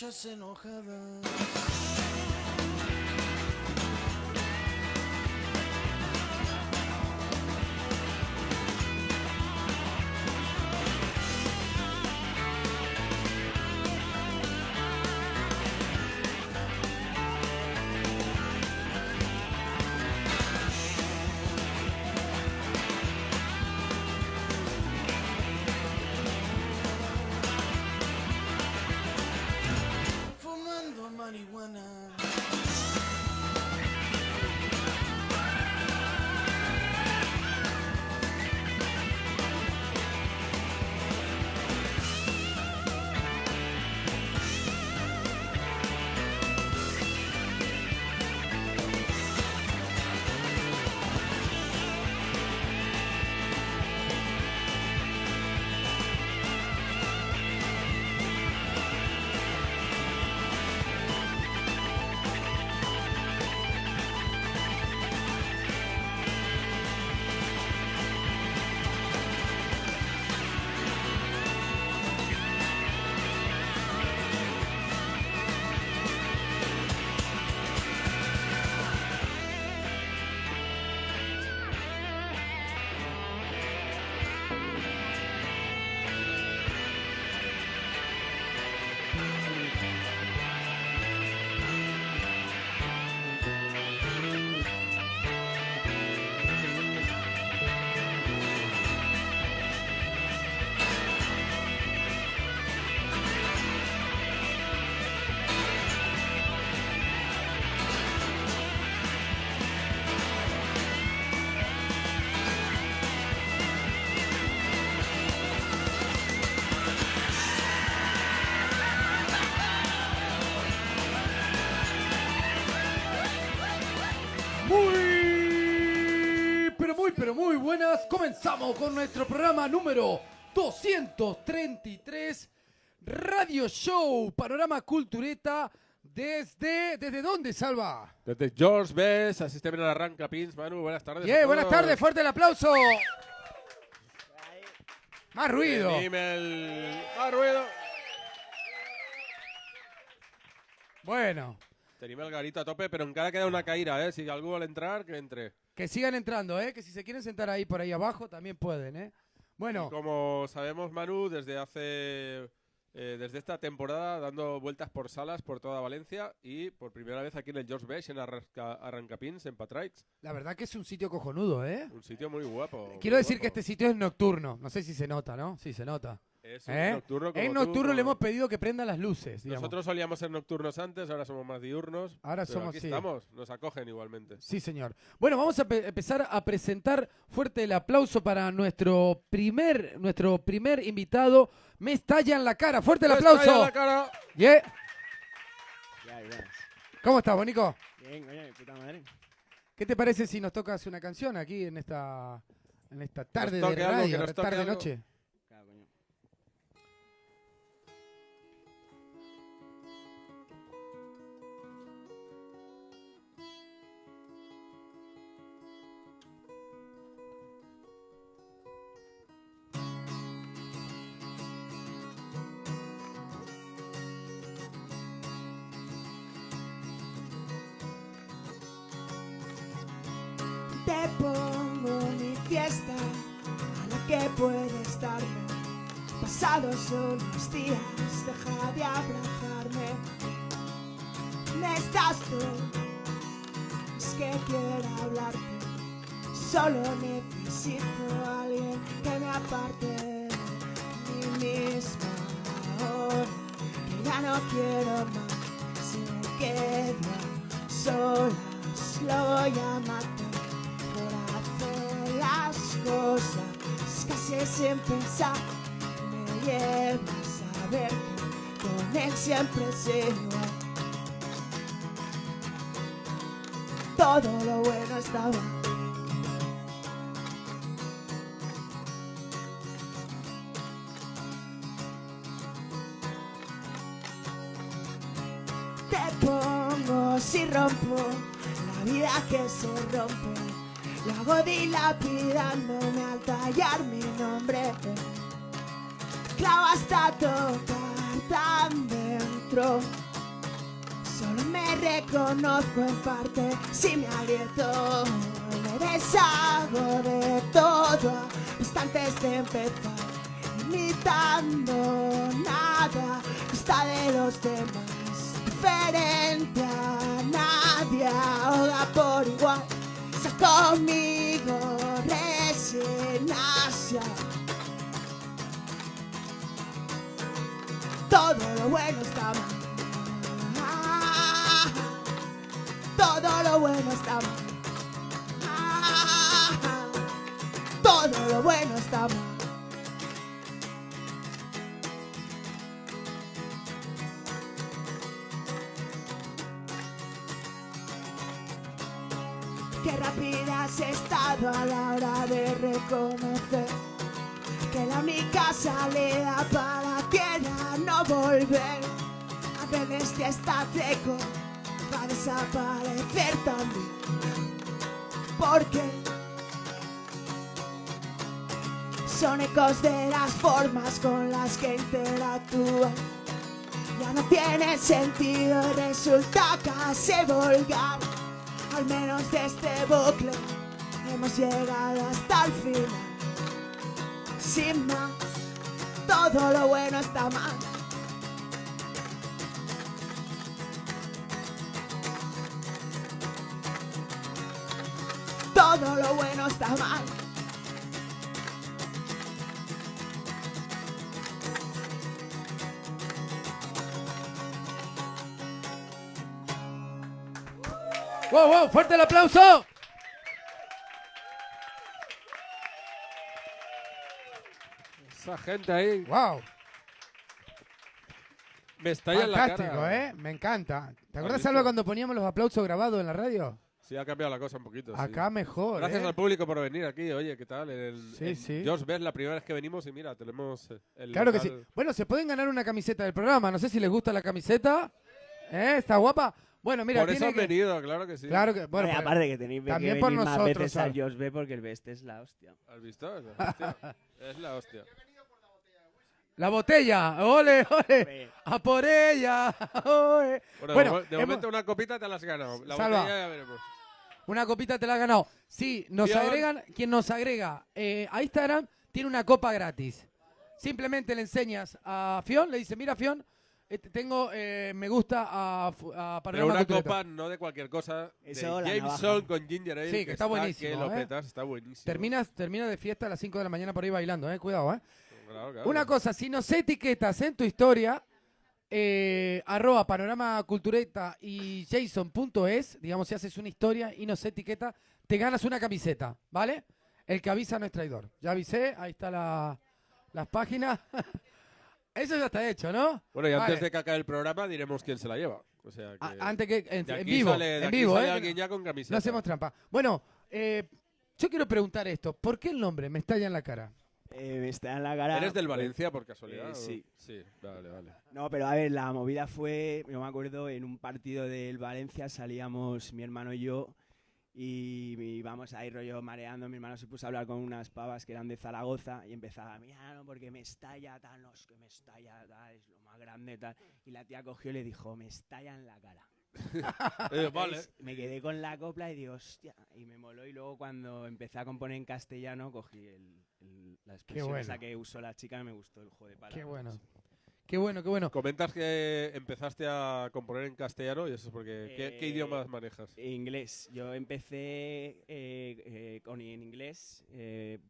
noches enojadas. Pero muy buenas. Comenzamos con nuestro programa número 233, Radio Show, Panorama Cultureta, ¿desde dónde, Salva? Desde George Best, asisten a Arranca Pins, Manu, buenas tardes. Bien, buenas tardes, fuerte el aplauso. Más ruido. Más ruido. Bueno. Tenim el garito a tope, pero encara queda una caída, Si algú vol entrar, que entre. Que sigan entrando, que si se quieren sentar ahí por ahí abajo, también pueden, Bueno. Y como sabemos, Manu, desde esta temporada dando vueltas por salas por toda Valencia y por primera vez aquí en el George Best, en Arrancapins, en Patraix. La verdad que es un sitio cojonudo, Un sitio muy guapo. Quiero decir que este sitio es nocturno. No sé si se nota, ¿no? Sí, se nota. Es nocturno como en nocturno tú, le hemos pedido que prendan las luces. Digamos. Nosotros solíamos ser nocturnos antes, ahora somos más diurnos. Ahora pero somos, aquí sí. estamos, nos acogen igualmente. Sí, señor. Bueno, vamos a empezar a presentar fuerte el aplauso para nuestro primer invitado. Me estalla en la cara. Fuerte el aplauso. Me estalla en la cara. Yeah. Ya. ¿Cómo estás, Bonico? Bien, oye, puta madre. ¿Qué te parece si nos tocas una canción aquí en esta tarde Nos de toque algo, radio, que nos toque tarde algo. noche? Claro, coño. Te pongo mi fiesta a la que puedes darme. Pasados unos días, deja de abrazarme. Me estás tú, es que quiero hablarte. Solo necesito a alguien que me aparte de mí misma ahora, que ya no quiero más. Si me quedo sola, lo voy a matar. Las cosas casi sin pensar me llevas a ver que con él siempre es igual. Todo lo bueno estaba. Te pongo si rompo la vida que se rompe. Lo hago dilapidándome al tallar mi nombre. Clavo hasta tocar tan dentro otro. Solo me reconozco en parte si me agrieto. Me deshago de todo hasta antes de empezar. Imitando nada que está de los demás. Diferente a nadie, ahoga por igual. Está conmigo, resignación. Todo lo bueno está mal. Todo lo bueno está mal. Todo lo bueno está mal. Qué rápida has estado a la hora de reconocer que la única salida para ti era no volver. A veces ya está seco, va a desaparecer también. Porque son ecos de las formas con las que interactúan. Ya no tiene sentido y resulta casi vulgar. Al menos de este bucle hemos llegado hasta el final. Sin más, todo lo bueno está mal. Todo lo bueno está mal. ¡Wow, wow! ¡Fuerte el aplauso! Esa gente ahí ¡Wow! me estalla en la Fantástico, cara. ¿eh? Me encanta. ¿Te acuerdas, visto? Alba, cuando poníamos los aplausos grabados en la radio? Sí, ha cambiado la cosa un poquito. sí. Acá mejor, Gracias ¿eh? al público por venir aquí. Oye, ¿qué tal? Sí, sí. George Best, la primera vez que venimos y mira, tenemos el Claro que sí. local. Bueno, se pueden ganar una camiseta del programa. No sé si les gusta la camiseta. ¿Está guapa? Bueno, mira, Por eso tiene han que... venido, claro que sí. Claro que... Bueno, Oye, pues- aparte que tenéis también que por venir más nosotros, veces ¿sabes? al Josh B porque el Best es la hostia. ¿Has visto? Es la hostia. Es la hostia. La botella, ole, ole, a por ella, ole. Bueno, de hemos- momento una copita te la has ganado. La Salva. botella ya veremos. Una copita te la has ganado. Sí, nos Fion. agregan, quien nos agrega a Instagram tiene una copa gratis. Simplemente le enseñas a Fion, le dice, mira Fion, tengo me gusta a Pero Panorama una Cultureta. copa no de cualquier cosa. Eso, de la Jameson navaja. con Ginger Ale. Sí, que está buenísimo, Que lo ¿eh? petas, está buenísimo. Termina de fiesta a las 5 de la mañana por ahí bailando, cuidado, Claro, claro. Una cosa, si nos etiquetas en tu historia, arroba Panorama Cultureta y Jason.es, digamos, si haces una historia y nos etiqueta, te ganas una camiseta, ¿vale? El que avisa no es traidor. Ya avisé, ahí está las páginas. Eso ya está hecho, ¿no? Bueno, y antes Vale. de que acabe el programa diremos quién se la lleva. O sea que... Antes que de en aquí vivo, sale- de en aquí vivo, sale alguien ya con camiseta. No hacemos trampa. Bueno, yo quiero preguntar esto. ¿Por qué el nombre me estalla en la cara? Me está en la cara. ¿Eres del Valencia por casualidad? o- sí. Sí, vale, vale. No, pero a ver, la movida fue, yo me acuerdo, en un partido del Valencia salíamos mi hermano y yo y íbamos ahí rollo mareando. Mi hermano se puso a hablar con unas pavas que eran de Zaragoza y empezaba, mira, no, porque me estalla, tal, no, es que me estalla, tal, es lo más grande, tal. Y la tía cogió y le dijo, me estalla en la cara. Vale. Entonces, me quedé con la copla y digo, hostia, y me moló. Y luego cuando empecé a componer en castellano, cogí la expresión bueno. esa que usó la chica y me gustó el juego de palabras. Qué bueno. Qué bueno, qué bueno. Comentas que empezaste a componer en castellano y eso es porque... ¿Qué idiomas manejas? Inglés. Yo empecé en inglés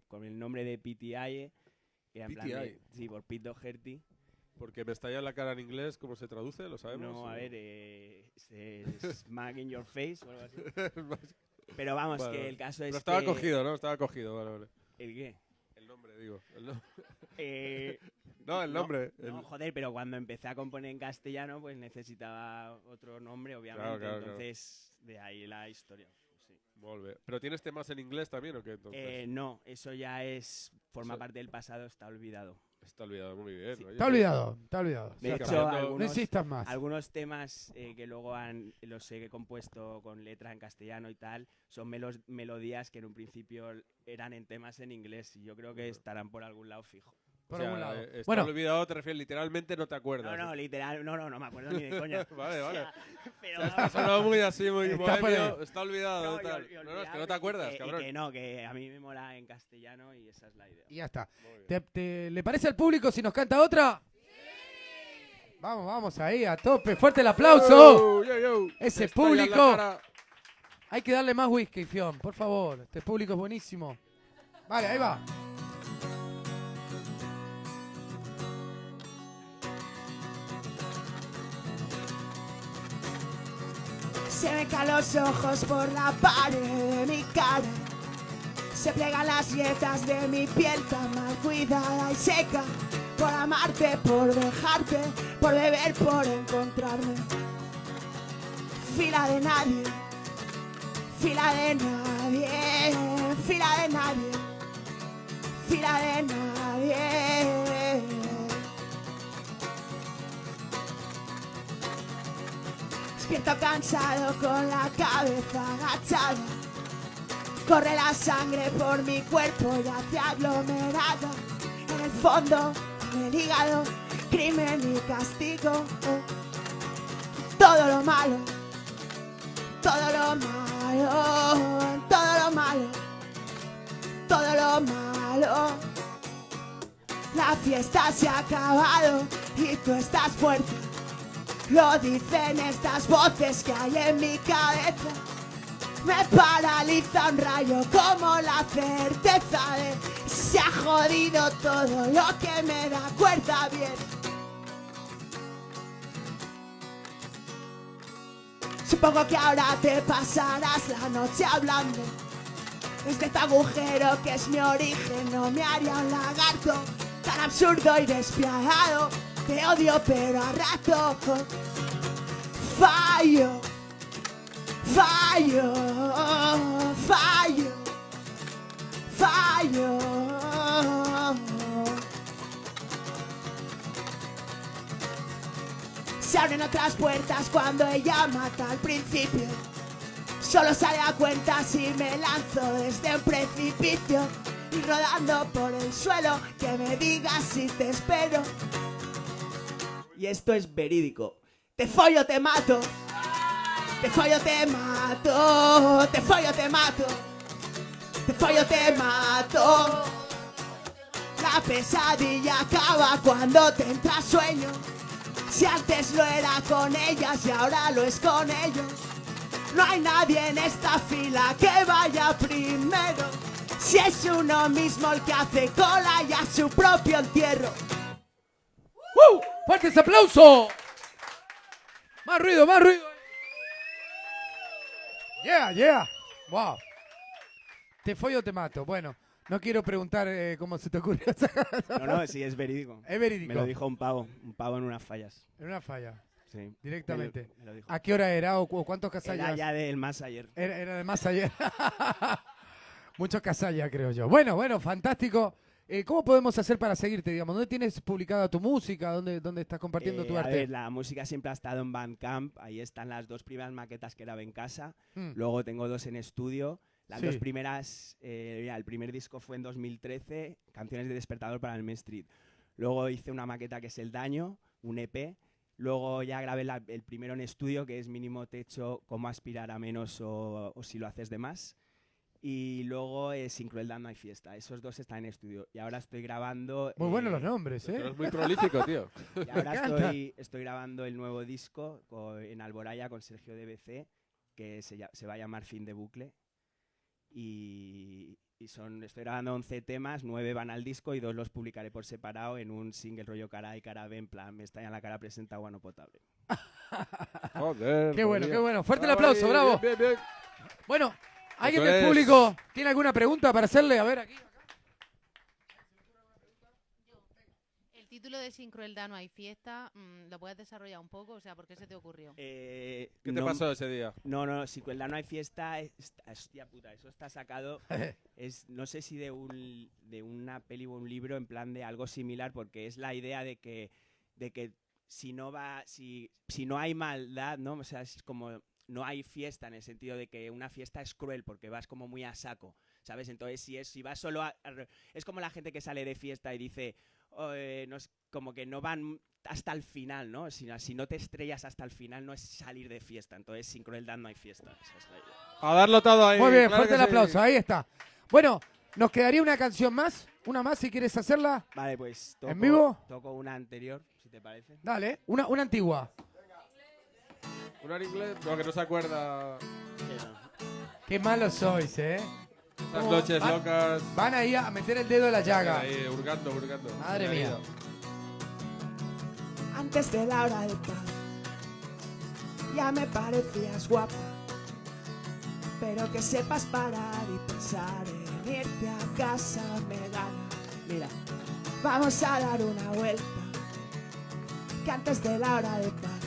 con el nombre de PTI, que era en plan de- PTI. sí, por Pete Doherty. Porque me estalla en la cara en inglés, ¿cómo se traduce? ¿Lo sabemos? No, a ¿O? ver, smack in your face o algo así. Pero vamos, Vale, que vale. el caso es Pero estaba que... cogido, ¿no? Estaba cogido, vale, vale. ¿El qué? El nombre, digo. El no- Eh, No, el nombre. el- No, joder, pero cuando empecé a componer en castellano, pues necesitaba otro nombre, obviamente. Claro, claro, claro. Entonces, de ahí la historia. Sí. Molt bé. ¿Pero tienes temas en inglés también o qué entonces? No, eso ya forma Eso- parte del pasado, está olvidado. Está olvidado, muy bien. Sí. oye, Está olvidado, está olvidado. De Ya hecho, está. cambiando- No insistas más. algunos temas que luego los he compuesto con letra en castellano y tal, son melodías que en un principio eran en temas en inglés y yo creo que estarán por algún lado fijo. Por O sea, algún lado. Está Bueno, olvidado, te refieres literalmente, no te acuerdas. No, literal, no me acuerdo ni de coña. Vale, O vale. sea, pero O sea, está sonado muy así, muy Está bohemio, por está olvidado. No, y tal. ol- y No, es que olvidado no te acuerdas, y cabrón. que no, que a mí me mola en castellano y esa es la idea. y ya está. Muy bien. ¿Le parece al público si nos canta otra? Vamos, vamos ahí, a tope. Fuerte el aplauso. Yo, yo. Ese Estrella en la público. cara. Hay que darle más whisky, Fion, por favor. Este público es buenísimo. Vale, ahí va. Se me caen los ojos por la pared de mi cara. Se plegan las grietas de mi piel tan mal cuidada y seca. Por amarte, por dejarte, por beber, por encontrarme. Fila de nadie, fila de nadie, fila de nadie, fila de nadie. Despierto cansado con la cabeza agachada. Corre la sangre por mi cuerpo y hace aglomerada. En el fondo, en el hígado, crimen y castigo. Todo lo malo, todo lo malo, todo lo malo, todo lo malo. La fiesta se ha acabado y tú estás muerto. Lo dicen estas voces que hay en mi cabeza. Me paraliza un rayo como la certeza de se ha jodido todo lo que me da cuerda bien. Supongo que ahora te pasarás la noche hablando desde este agujero que es mi origen. No me haría un lagarto tan absurdo y despiadado. Te odio pero a rato fallo, fallo, fallo, fallo. Se abren otras puertas cuando ella mata al principio. Solo sale a cuenta si me lanzo desde un precipicio. Y rodando por el suelo, que me digas si te espero. Y esto es verídico. Te follo, te mato. Te follo, te mato. Te follo, te mato. Te follo, te mato. La pesadilla acaba cuando te entra sueño. Si antes lo era con ellas y ahora lo es con ellos. No hay nadie en esta fila que vaya primero. Si es uno mismo el que hace cola y a su propio entierro. ¡Fuerte ese aplauso! Más ruido, más ruido. Yeah, yeah. Wow. Te follo o te mato. Bueno, no quiero preguntar cómo se te ocurrió esa No, sí, es verídico. Es verídico. Me lo dijo un pavo en unas fallas. En una falla, Sí. directamente. Me lo dijo. ¿A qué hora era o cuántos Era casallas? ya del más ayer. Era de más ayer. Muchos casallas, creo yo. Bueno, fantástico. ¿Cómo podemos hacer para seguirte, digamos? ¿Dónde tienes publicada tu música? ¿Dónde estás compartiendo tu A arte? ver, la música siempre ha estado en Bandcamp. Ahí están las dos primeras maquetas que grabé en casa. Mm. Luego tengo dos en estudio. Las Sí. dos primeras, mira, el primer disco fue en 2013, Canciones de Despertador para el Main Street. Luego hice una maqueta que es El Daño, un EP. Luego ya grabé el primero en estudio, que es Mínimo Techo, Cómo aspirar a menos o si lo haces de más. Y luego Sin Crueldad no hay fiesta. Esos dos están en estudio. Y ahora estoy grabando... Muy buenos los nombres, Pero ¿eh? es muy prolífico, tío. Y ahora Me encanta. estoy grabando el nuevo disco en Alboraya con Sergio DBC, que se va a llamar Fin de Bucle. Y estoy grabando 11 temas, 9 van al disco y 2 los publicaré por separado en un single rollo cara y cara B, en plan, me está en la cara presenta agua no potable. Joder. Qué bueno, María. qué bueno. Fuerte el Bravo aplauso, ahí, bravo. Bien, bien, bien. Bueno, ¿alguien Eso del es. público tiene alguna pregunta para hacerle? A ver, aquí. El título de Sin Crueldad no hay fiesta, ¿lo puedes desarrollar un poco? O sea, ¿por qué se te ocurrió? ¿Qué te pasó ese día? No, si Crueldad no hay fiesta, hostia puta, eso está sacado, no sé si de una peli o un libro, en plan de algo similar, porque es la idea de que si no hay maldad, ¿no? O sea, es como no hay fiesta en el sentido de que una fiesta es cruel porque vas como muy a saco, ¿sabes? Entonces si vas solo es como la gente que sale de fiesta y dice, como que no van hasta el final, ¿no? Si no te estrellas hasta el final no es salir de fiesta. Entonces sin crueldad no hay fiesta. Esa es la idea. A darlo todo ahí. Muy bien, claro fuerte el que sí. aplauso, ahí está. Bueno, nos quedaría una canción más, una más si quieres hacerla. Vale, pues ¿En vivo? Toco una anterior, si te parece. Dale, una antigua. ¿Una en inglés? No, que no se acuerda. Qué malos sois, ¿eh? Las noches locas. Van ahí a meter el dedo en la llaga. Ahí, hurgando. Madre mía. Antes de la hora del pan ya me parecías guapa, pero que sepas parar y pensar en irte a casa me gana. Mira, vamos a dar una vuelta, que antes de la hora del pan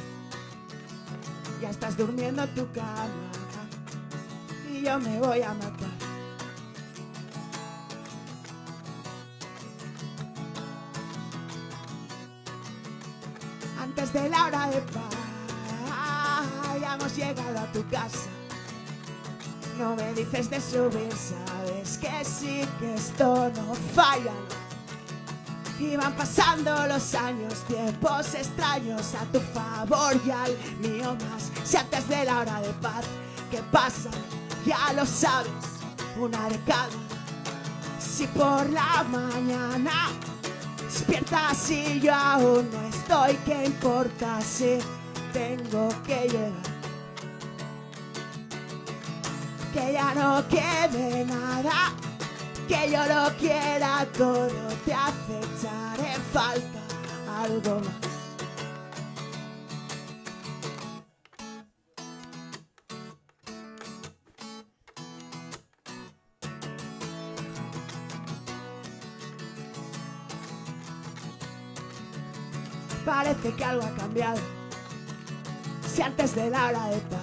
ya estás durmiendo en tu cama y yo me voy a matar. Antes de la hora de paz, ya hemos llegado a tu casa. No me dices de subir, sabes que sí, que esto no falla. Y van pasando los años, tiempos extraños a tu favor y al mío más. Si antes de la hora de paz, ¿qué pasa? Ya lo sabes, una de cada. Si por la mañana despiertas y yo aún no estoy, ¿qué importa si tengo que llegar? Que ya no quede nada, que yo lo quiera todo, te hace echar en falta algo más. Parece que algo ha cambiado. Si antes de la hora de paz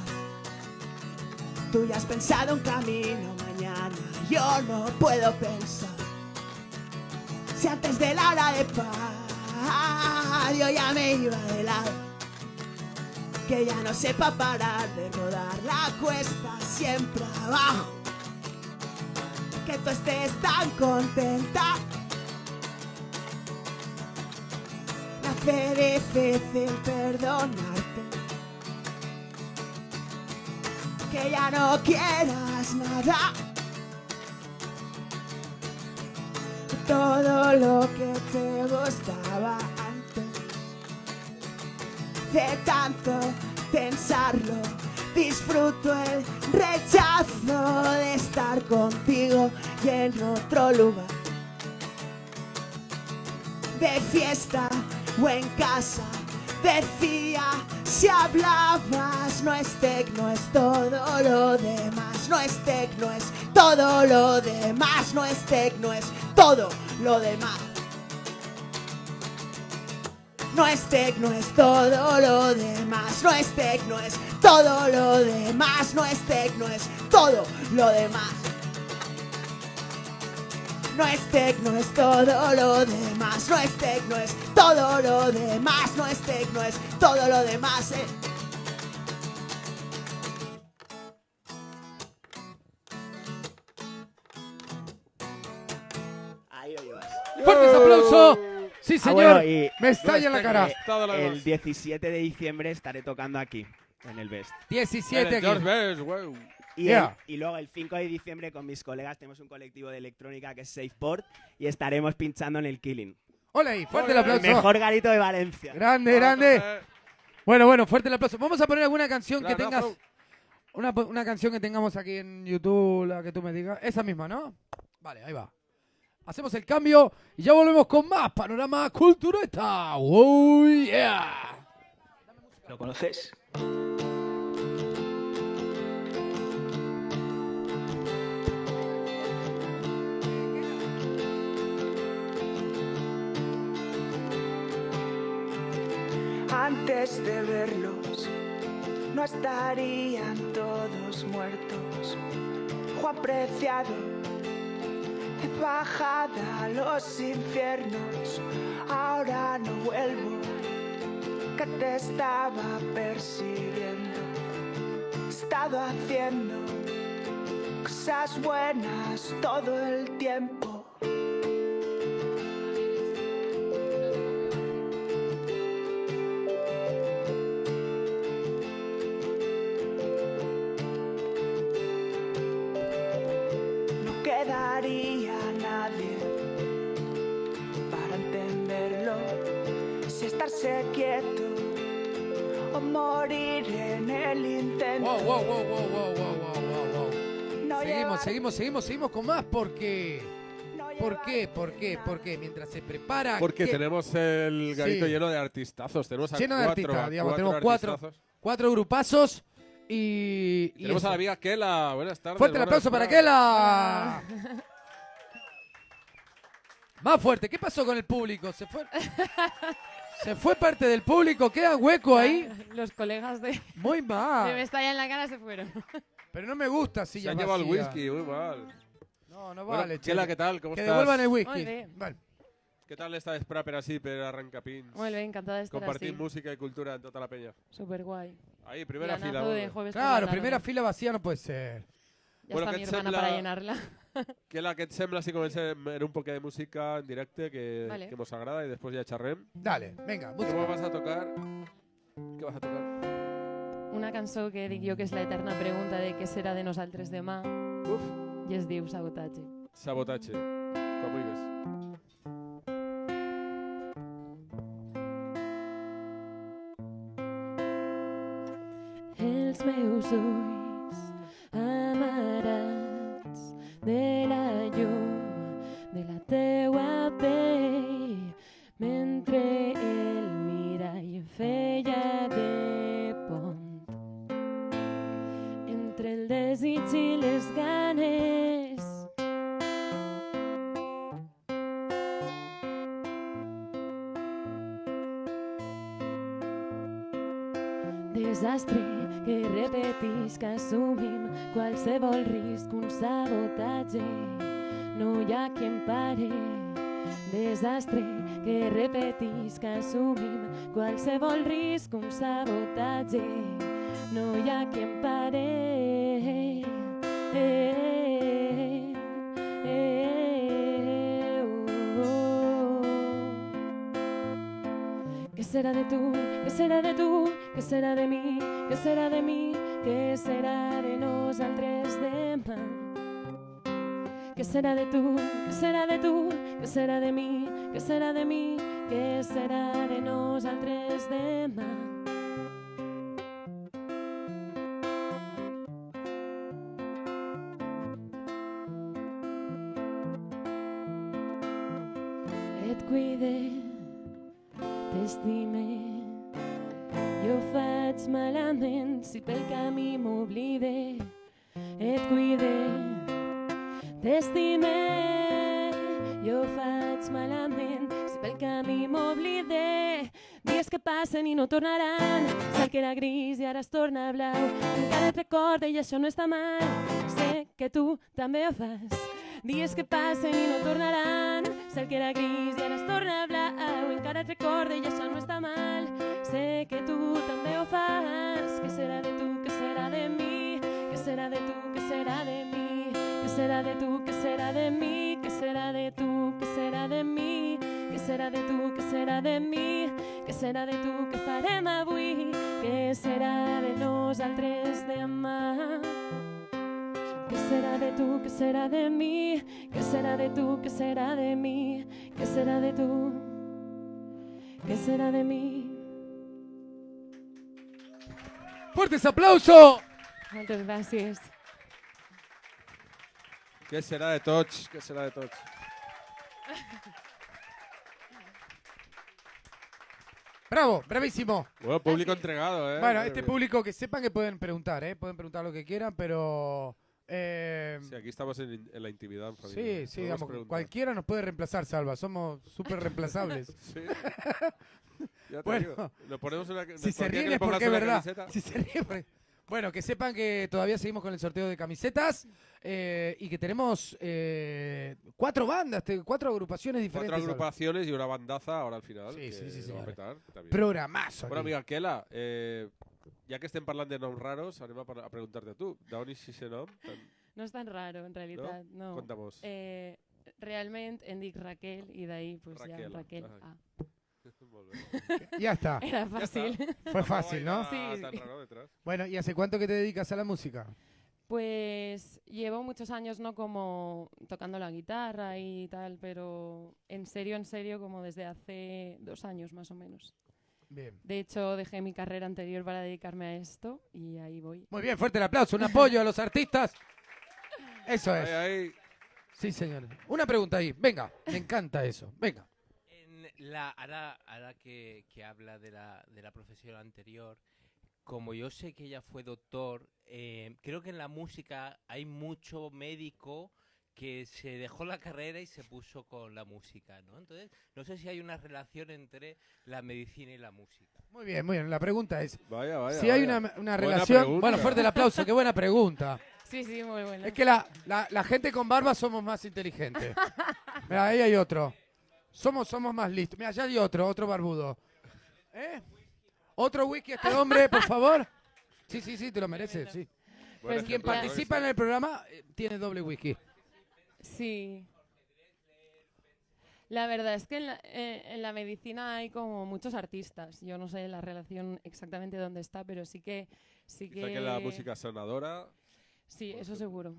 tú ya has pensado un camino, mañana yo no puedo pensar. Si antes de la hora de paz yo ya me iba de lado, que ya no sepa parar de rodar la cuesta siempre abajo, que tú estés tan contenta. Me hace difícil perdonarte, que ya no quieras nada. Todo lo que te gustaba antes, de tanto pensarlo, disfruto el rechazo de estar contigo y en otro lugar, de fiesta o en casa. Decía, si hablabas, no es tecno, es todo lo demás. No es tecno, es todo lo demás. No es tecno, es todo lo demás. No es tecno, es todo lo demás. No es tecno, es todo lo demás. No es tecno, es todo lo demás. No es tecno, es todo lo demás. No es tecno, es todo lo demás. No es tecno, es todo lo demás. Ahí lo llevas. ¡Fuertes aplausos! Sí, señor. Bueno, y me estalla en la cara. Todo lo el demás. 17 de diciembre estaré tocando aquí, en el Best. 17 George aquí. Best, wow. Y, Yeah. y luego el 5 de diciembre con mis colegas tenemos un colectivo de electrónica que es Safeport y estaremos pinchando en el Killing. Hola ahí, fuerte el Ole. El aplauso. mejor garito de Valencia. Grande, grande. Bueno, fuerte el aplauso. Vamos a poner alguna canción que tengas. Granazo. Una canción que tengamos aquí en YouTube, la que tú me digas. Esa misma, ¿no? Vale, ahí va. Hacemos el cambio y ya volvemos con más Panorama Cultureta. ¡Oh, yeah! ¿Lo conoces? Antes de verlos, no estarían todos muertos. Juan Preciado, de bajada a los infiernos, ahora no vuelvo, que te estaba persiguiendo. He estado haciendo cosas buenas todo el tiempo. intento. Wow, wow, wow, wow, wow, wow, wow, wow. No llevar- Seguimos con más porque... no ¿Por llevar qué? ¿Por qué? nada. ¿Por qué? Mientras se prepara... Porque ¿qué? tenemos el garito Sí. lleno de artistazos. Tenemos a Lleno de cuatro, artistas, a digamos, cuatro tenemos cuatro. artistazos. 4 grupazos y Tenemos eso. a la amiga Kela. Buenas tardes. Fuerte el buenas aplauso para tardes. Kela. Más fuerte. ¿Qué pasó con el público? Se fue parte del público. Queda hueco ahí. Los colegas de Muy mal. Mestalla en la cara se fueron. Pero no me gusta Se sillas han llevado el vacías. whisky, muy mal. No, no Bueno, vale. Kela, che. ¿qué tal? ¿Cómo Que estás? devuelvan el whisky. Muy bien. Vale. ¿Qué tal esta Sprapper así, pero arrancapins? Muy bien, encantada de estar Compartir así. música y cultura en toda la peña. Súper guai. Ahí, primera Planazo fila. de hombre. jueves por Claro, la primera tarde. fila vacía no puede ser. Ya Bueno, está què mi et hermana sembla- para llenarla. Kela, què et sembla si comencem en un poc de música en directe que, Vale. que mos agrada y después ya xerrem? Dale, venga, ¿Cómo música. vas a tocar? ¿Qué vas a tocar? Una cançó que dic jo que és la eterna pregunta de què serà de nosaltres demà Uf, i es diu Sabotatge. sabotatge. Com vulguis. Els meus ulls amarats de la llum de la teua pell mentre el mirall feia de pont entre el desig i les ganes. Desastre que repetís que assumim qualsevol risc, un sabotatge, no hi ha qui em pare. Desastre que repetís que assumim qualsevol risc, un sabotatge, no hi ha qui em pare. ¿Qué será de tú? ¿Qué será de tú? ¿Qué será de mí? ¿Qué será de mí? ¿Qué será de nosaltres demà? ¿Qué será de tú? ¿Qué será de tú? ¿Qué será de mí? ¿Qué será de mí? ¿Qué será de nosaltres demà? Et cuide, t'estime. Jo faig malament si pel camí m'oblide. Et cuide, t'estime. Jo faig malament si pel camí m'oblide. Dies que passen i no tornaran. Cel que era gris i ara es torna blau. Encara et recorde i això no està mal. Sé que tu també ho fas. Dies que passen i no tornaran. Cel que era gris i ara es torna blau. Encara et recorde i això no està mal. Sé que tu també ho fas. Què serà de tu? Què serà de mi? Què serà de tu? Què serà de mi? Què serà de tu? Què serà de mi? Què serà de tu? Què serà de mi? Què serà de tu? Què serà de mi? Què serà de tu? Què farem avui? Què serà de nosaltres demà? ¿Qué será de tú? ¿Qué será de mí? ¿Qué será de tú? ¿Qué será de mí? ¿Qué será de tú? ¿Qué será de mí? ¡Fuertes aplausos! Muchas gracias. ¿Qué será de tots? ¿Qué será de tots? Bravo, bravísimo. Bueno, público entregado, ¿eh? Bueno, Madre este mía. público que sepan que pueden preguntar, ¿eh? Pueden preguntar lo que quieran, pero... Sí, aquí estamos en la intimidad. en familia. sí, Podemos digamos, preguntar. cualquiera nos puede reemplazar, Salva. Somos súper reemplazables. Sí. Ya te Bueno, digo. Nos ponemos una, Si se cualquiera que ríen le es porque pongas es una verdad. camiseta. Si se ríen Bueno, que sepan que todavía seguimos con el sorteo de camisetas y que tenemos 4 bandas, 4 agrupaciones diferentes. 4 agrupaciones y una bandaza ahora al final. Sí, que sí, sí, lo va a señores. petar, que está bien. Programazo. Bueno, aquí. amiga Kela, ja que estem parlant de noms raros, anem a preguntar-te tu. D'on és aquest nom? No és tan raro, en realitat. No. Conta-mos. Realment em dic Raquel i d'ahí pues, Raquel. ja Raquel. Ah. Ah. Molt bé. Ya está. Era fàcil. Fue fácil, ¿no? Sí, Tan sí. raro detrás. Bueno, ¿y hace cuánto que te dedicas a la música? Pues llevo muchos años, ¿no? Como tocando la guitarra y tal, pero en serio, como desde hace 2 años más o menos. Bien. De hecho, dejé mi carrera anterior para dedicarme a esto y ahí voy. Muy bien, fuerte el aplauso, un apoyo a los artistas. Eso es. Ahí. Sí, señor. Una pregunta ahí, venga, me encanta eso, venga. Ahora que habla de la profesión anterior, como yo sé que ella fue doctor, creo que en la música hay mucho médico que se dejó la carrera y se puso con la música, ¿no? Entonces, no sé si hay una relación entre la medicina y la música. Muy bien, la pregunta es, Vaya, si hay una Buena relación... pregunta. Bueno, fuerte el aplauso, qué buena pregunta. Sí, muy buena. Es que la gente con barba somos más inteligentes. Mira, ahí hay otro. Somos más listos. Mira, allá hay otro barbudo. ¿Eh? ¿Otro whisky a este hombre, por favor? Sí, te lo mereces, sí. Buen Pues quien ejemplo, participa en el programa tiene doble whisky. Sí. La verdad es que en la medicina hay como muchos artistas. Yo no sé la relación exactamente dónde está, pero sí que... Quizá que la música sanadora. Sí, eso seguro.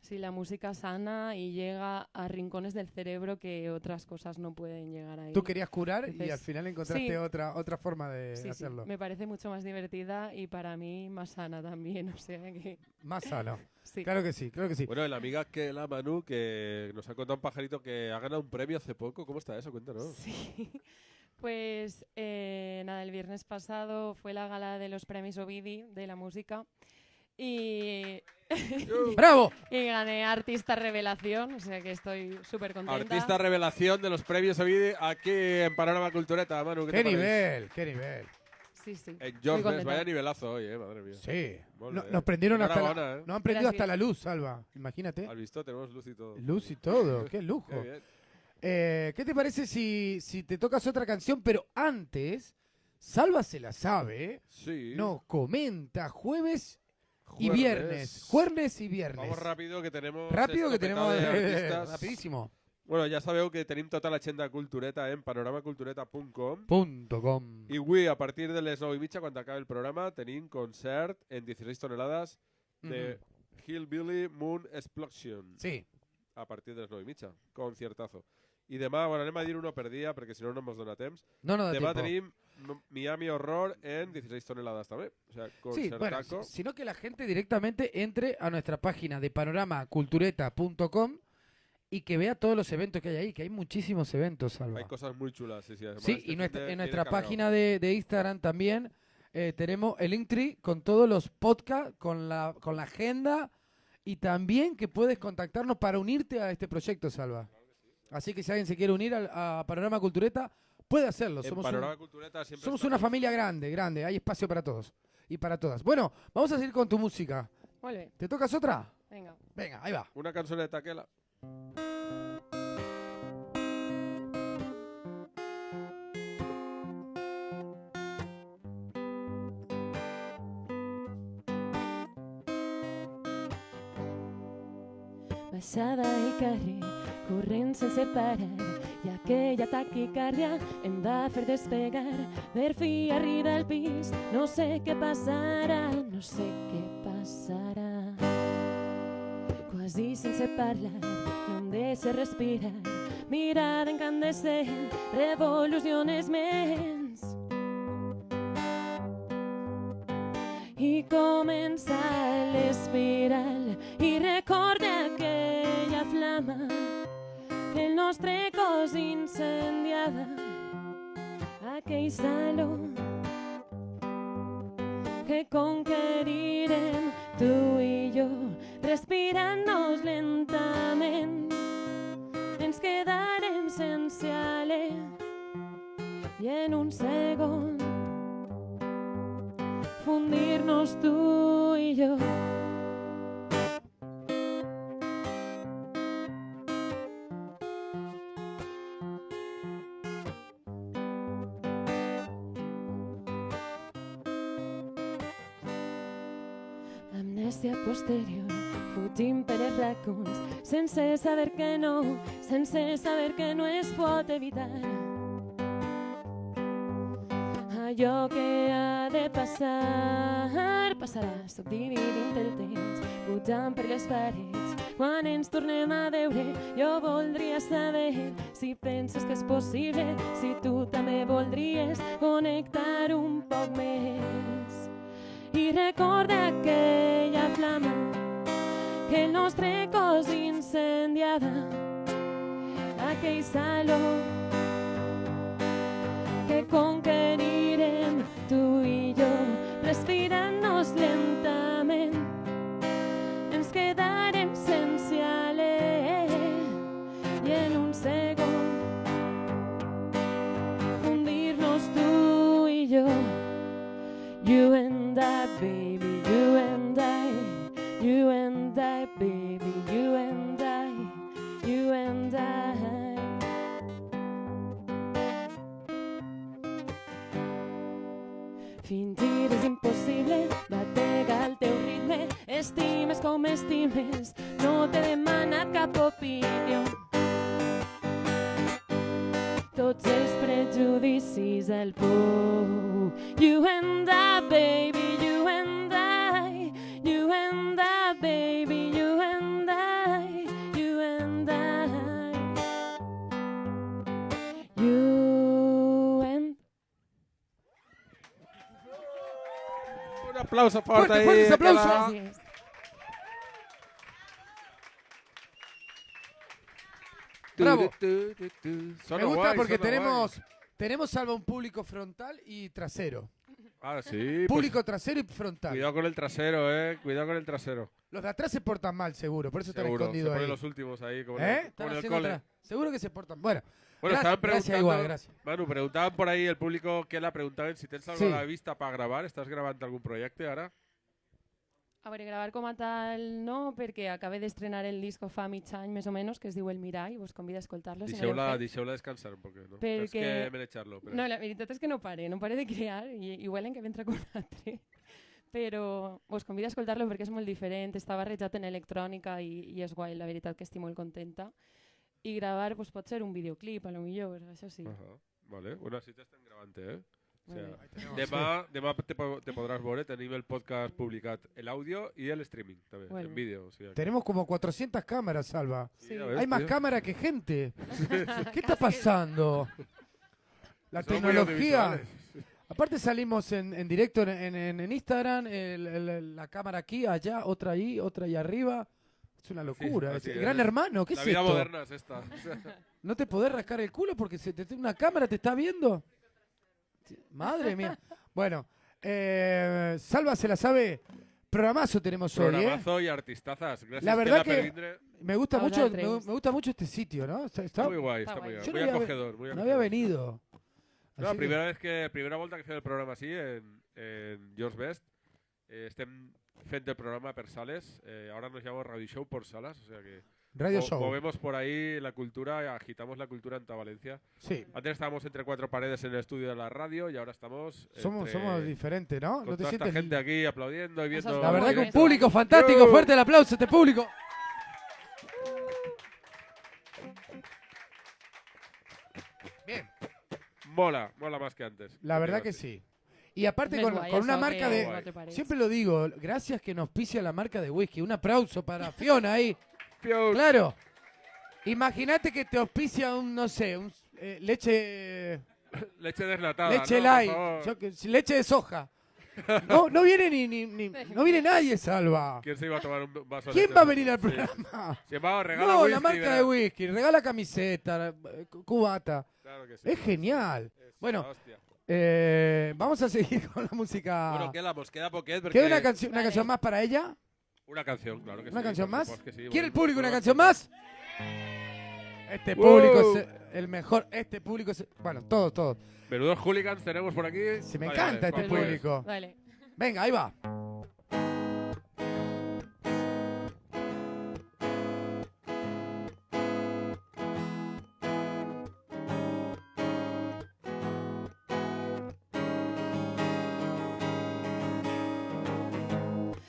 Sí, la música sana y llega a rincones del cerebro que otras cosas no pueden llegar ahí. Tú querías curar y Entonces, al final encontraste sí. otra forma de Sí, hacerlo. me parece mucho más divertida y para mí más sana también, o sea que... Más sano. Sí. Claro que sí. Bueno, la amiga que la Manu, que nos ha contado un pajarito que ha ganado un premio hace poco. ¿Cómo está eso? Cuéntanos. Sí, pues nada, el viernes pasado fue la gala de los premios Ovidi de la música y... ¡Bravo! Y gané Artista Revelación, o sea que estoy súper contenta. Artista revelación de los premios Ovidi aquí en Panorama Cultureta, Manu. ¿Qué ¡Qué te parece? nivel! ¡Qué nivel! Sí. En Muy George Best, contenta. vaya nivelazo hoy, madre mía. Sí. Molt No- bé. nos prendieron hasta Enhorabuena, nos han prendido Gracias. hasta la luz, Salva. Imagínate. ¿Has visto? Tenemos luz y todo. Luz y todo. ¡Qué lujo! Qué bien. ¿Qué te parece si te tocas otra canción? Pero antes, Salva se la sabe. Sí. Nos comenta jueves y Jueves. viernes. Jueves y viernes. Vamos rápido que tenemos Rápido que escopetado tenemos. de artistas. Rapidísimo. Bueno, ja sabeu que tenim tota l'agenda cultureta en panoramacultureta.com .com. i avui, a partir de les 9:30, quan acabi el programa, tenim concert en 16 tonelades de Hillbilly Moon Explosion. Sí. A partir de les 9:30. Conciertazo. I demà, bueno, anem a dir uno per dia, perquè si no, no ens dona temps. No da Demà tiempo. tenim Miami Horror en 16 toneladas també. O sea, Sí, bueno, concertaco. sino que la gente directamente entre a nuestra página de panoramacultureta.com y que vea todos los eventos que hay ahí, que hay muchísimos eventos, Salva. Hay cosas muy chulas, sí, sí. Además, Sí, este y fin nuestra, de en nuestra viene cargado. página de Instagram también tenemos el Linktree con todos los podcasts, con la agenda y también que puedes contactarnos para unirte a este proyecto, Salva. Así que si alguien se quiere unir a Panorama Cultureta, puede hacerlo. En Somos, Panorama Cultureta siempre somos estamos- una familia grande, hay espacio para todos y para todas. Bueno, vamos a seguir con tu música. Muy bien, ¿Te tocas otra? venga. Venga, ahí va. Una cançoneta que la... Passava el carrer, corrent sense parar, i aquella taquicàrdia em va fer despegar. Per fi arriba al pis, no sé què passarà, no sé què passarà. Quasi sense parlar, no em deixa respirar, mirada incandescent, revoluciones ments. I comença l'espiral i recorda aquella flama que el nostre cos incendiava, aquell saló que conquerirem tu i jo, respirant-nos lentament. Ens quedarem sense alè i en un segon fundirnos tú y yo. Amnèsia posterior, fugim per els racons, sense saber que no, sense saber que no es pot evitar. Allò que ha de passar, passarà, subdividint el temps, pujant per les parets, Quan ens tornem a veure, jo voldria saber si penses que és possible, si tu també voldries connectar un poc més. I recorda aquella flama que el nostre cos incendiava, aquell saló que conquerirem tu i jo, respirant-nos lentament. Ens quedarem sense alè i en un segon fundir-nos tu i jo. You and I, baby, you and I, you and I, baby, you and I, you and I. Fingir és impossible, batega el teu ritme, estimes com estimes, no t'he demanat cap opinió. Tots els prejudicis al pou. You and I, baby, you and I, you and I, baby, you and I, you and I, you and Un aplauso fuerte Fuerte, ahí. fuerte ese aplauso. Kela. Gràcies. Bravo. Suena Me gusta guay, porque suena tenemos salvo un público frontal y trasero. guay. Ah, sí. Público trasero y Pues, frontal. cuidado con el trasero, Cuidado con el trasero. Los de atrás se portan mal, seguro, por eso están Seguro. Se escondidos ponen ahí. los últimos ahí, como, ¿Eh? como Están en el haciendo cole. atrás. Seguro que se portan. Bueno, Bueno, estaban gracias preguntando, igual, gracias. Manu, preguntaban por ahí el público que la preguntaban si tens algo Sí. a la vista para grabar. ¿Estás grabando algún proyecto ahora? A veure, gravar com a tal no, perquè acabé d'estrenar el disco fa mig any més o menys, que es diu El Mirall, i vos convido a escoltar-lo. Si no l'heu fet. Deixeu-la descansar un poquet, no? Perquè- És que mereixar-lo. No, la veritat és que no pare de crear, i huelen que vindrà con un altre. Però us convido a escoltar-lo perquè és molt diferent, està barrejat en electrònica i és guai, la veritat que estic molt contenta. I gravar pues, pot ser un videoclip, a lo millor, això sí. Vale, bueno, així t'estem gravant, O Molt sea, bé. demà te podràs veure, tenim el podcast publicat, el audio y el streaming també, Bueno. en vídeo. O sea, que- tenemos como 400 cámaras, Salva. Sí, ya ves, Hay más tío. cámaras que gente. ¿Qué está pasando? La Somos muy tecnología. audiovisuales. Aparte salimos en directo en Instagram, la cámara aquí, allá, otra ahí arriba. Es una locura. así Es es. Gran Hermano, ¿qué La es vida esto? moderna es esta. O sea, ¿No te podés rascar el culo porque una cámara te está viendo? Madre mía. Bueno, Salva se la sabe. Programazo tenemos hoy, ¿eh? programazo y artistazas. Gracias, La verdad Kela que Pervindre. me gusta Ahora mucho, tres. me gusta mucho este sitio, ¿no? Está Muy guay, Está está muy guay. guay. Yo Muy no había- acogedor, muy no había acogedor. venido. No, Así que- primera volta que fem el programa així en George Best. Estem fent el programa per sales. Ahora nos llamamos Radio Show por salas. O sea que Radio Show. movemos por ahí la cultura, agitamos la cultura en toda Valencia. Sí. Antes estábamos entre cuatro paredes en el estudio de la radio y ahora estamos Somos entre- diferentes, ¿no? con ¿No te toda esta sientes? gente aquí aplaudiendo y viendo. Eso es La verdad Muy que un bien. público fantástico. Yo. Fuerte el aplauso a este público. Bien. mola más que antes. La verdad que sí. Y aparte Es con, guay con una eso, marca que de... cuatro paredes. Siempre lo digo, gracias que nos auspicia la marca de whisky. Un aplauso para Fiona ahí. Fiona. Claro. Imagínate que te auspicia un, no sé, un leche... Leche desnatada. leche ¿no? light. Por favor. Yo leche de soja. No viene no viene nadie, Salva. ¿Quién se iba a tomar un vaso de ¿Quién leche? va a venir al Sí. programa? Si va, regala No, whisky, la marca verá. de whisky. Regala camiseta, cubata. Claro que sí. Es genial. Es Bueno, la hostia. vamos a seguir con la música. Bueno, queda poquet porque... ¿Queda una canción Vale. más para ella? Una canción, claro que sí. ¿Una canción por más? supuesto que sí, ¿Quiere el bueno, público una bueno, canción bueno. más? Este público Wow. es el mejor. Este público es. Bueno, todos. Menudos hooligans tenemos por aquí. Se me Vale, encanta este vale, pues. público. Vale. Venga, ahí va.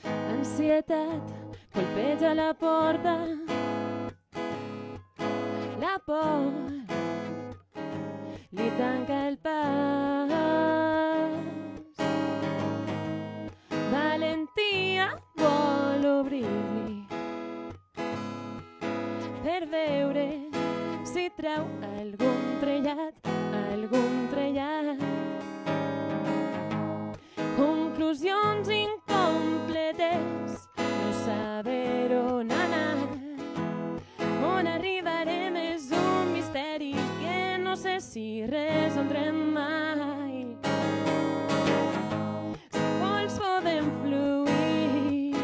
Ansietat colpeja la porta, la por li tanca el pas. Valentia vol obrir-li treu algun trellat. Conclusions incompletes, no saber on anar. On arribarem és un misteri que no sé si resoldrem mai. Si vols podem fluir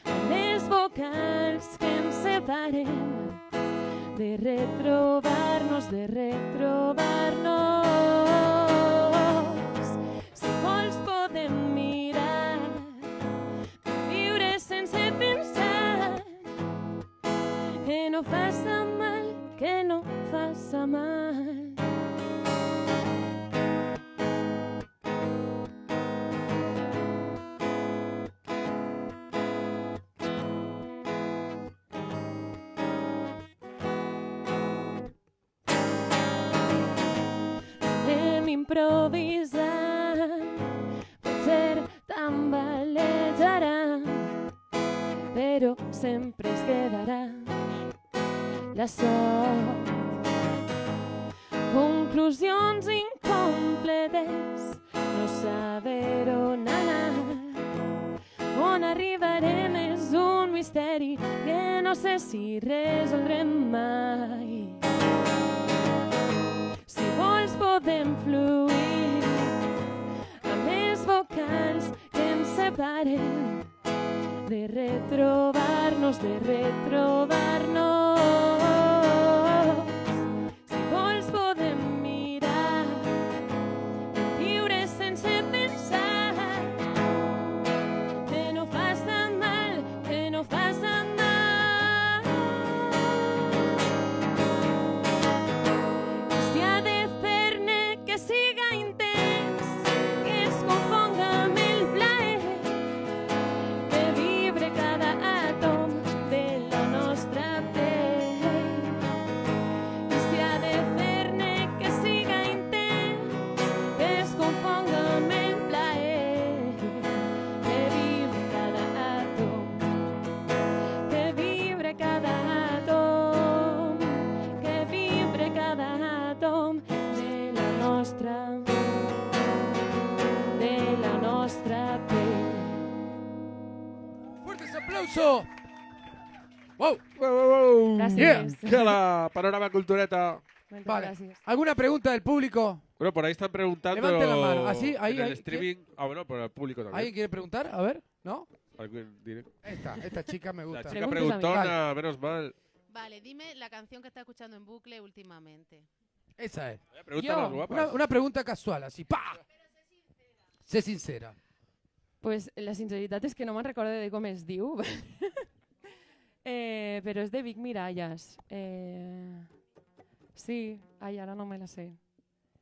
amb les vocals que ens separen, de retrobar-nos. Si vols podem mirar, viure sense pensar, que no faça mal, que no faça mal. Anem improvisant, potser tambalejarà, però sempre es quedarà la sort. Conclusions incompletes, no saber on anar. On arribarem és un misteri que no sé si resoldrem mai. Si vols podem fluir amb les vocals que ens separen, de retrobar-nos. Si vols podem mirar, viure sense pensar, que no faça mal, que no faça mal. Si ha de fer-ne que siga intens, que es confonga amb el plaer, que vibre cada àtom de la nostra pell. Si ha de fer-ne que siga intens, que es confonga amb el plaer, que vibre cada àtom, que vibre cada àtom, que vibre cada àtom de la nostra pell. ¡Fuertes aplausos! ¡Wow! Gràcies. Que la Panorama Cultureta. Moltes Vale. gràcies. ¿Alguna pregunta del público? Bueno, por ahí están preguntando. Levanten la mano. Así, ahí, en el ahí. streaming. Ah, bueno, por el público también. ¿Alguien quiere preguntar? A ver, ¿no? ¿Alguien directo? Esta chica me La gusta. chica Preguntas a mí. preguntona, menos mal. Vale, dime la canción que estás escuchando en bucle últimamente. Esa es. Preguntas Yo, más guapas. una pregunta casual, así. ¡Pa! Sé sincera. Pues la sinceritat és que no me'n recordo de com es diu. Però és de Vic Miralles. Sí, ai, ara no me la sé.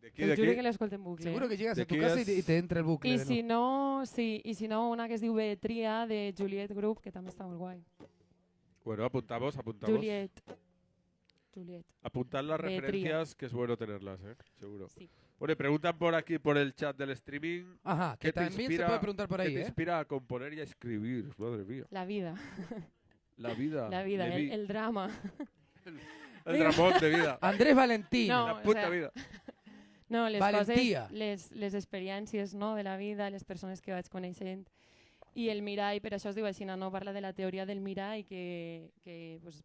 ¿De aquí, Te de juro que aquí? l'escolto en bucle. Seguro que llegas ¿De a tu qué casa es? y te entra el bucle. I de si nuevo. no, sí, i si no, una que es diu Betria de Juliet Group, que també està molt guai. Bueno, apuntamos. Juliet. Apuntad las Betria. referencias, que es bueno tenerlas, seguro. Sí. Bueno, y preguntan por aquí, por el chat del streaming. Ajá, que ¿Qué te también inspira- se puede preguntar por ¿Qué ahí, te ¿eh? inspira a componer y a escribir? Madre mía. La vida. La vida. La vida, Leví. el drama. El dramón de vida. Andrés Valentín. No, La o puta sea, vida. No, les Valentia. coses, les experiències, no, de la vida, les persones que vaig coneixent. I el mirall, per això es diu així, no? Parla de la teoria del mirall, que pues,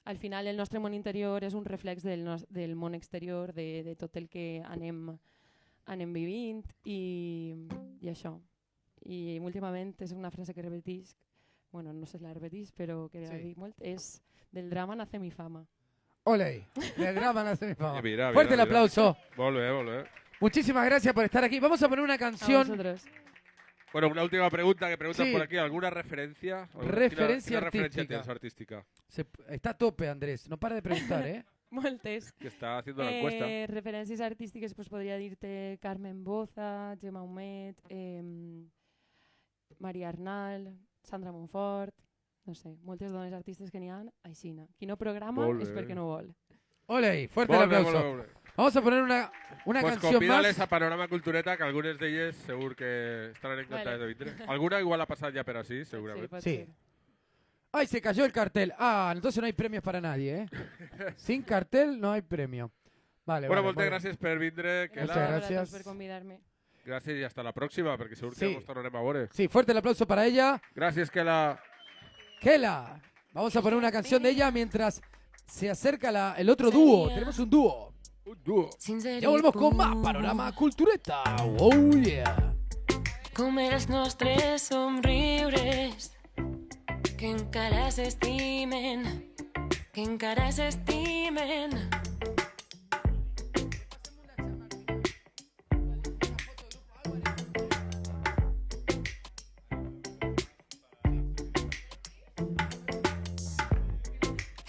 al final el nostre món interior és un reflex del món exterior, de tot el que anem vivint i això. I últimament és una frase que repetisc, bueno, no sé si la repetisc, però que la dic molt, és del drama nace mi fama. Ole, le graban a mi fama. Mira, Fuerte el mira. aplauso. Volve. Muchísimas gracias por estar aquí. Vamos a poner una A canción. vosotros. Bueno, una última pregunta que preguntan Sí. por aquí. ¿Alguna referencia? Referencia ¿Qué referencia artística. tienes artística? Está a tope, Andrés. No para de preguntar, ¿eh? Moltes. Que está haciendo la encuesta. Referències artístiques, pues, podria dir-te Carmen Boza, Gemma Humet, Maria Arnal, Sandra Montfort, no sé, moltes dones artistes que n'hi ha, aixina. Qui no programa Molt és bé. perquè no vol. Ole, fuerte el Volve, aplauso. volve. Vamos a poner una Pues canción convídales más. a Panorama Cultureta, que algunes d'elles segur que estaran encantades Vale. de vindre. Alguna igual ha passat ja per així, Sí, segurament. pot Sí. ser. ¡Ay, se cayó el cartel! Ah, entonces no hay premios para nadie, ¿eh? Sin cartel no hay premio. Vale, Bueno, vale. moltes gràcies per vindre, Muchas Kela. gracias. per convidar-me. Gràcies i hasta la pròxima, perquè segur que Sí. ens tornarem a veure. Sí, fuerte el aplauso para ella. Gràcies, Kela. Kela. Vamos a poner una canción de ella mientras se acerca el otro dúo. Tenemos un dúo. Un dúo. Ya volvemos con más Panorama Cultureta. Oh, yeah. Com els nostres somriures que encara s'estimen, que encara s'estimen.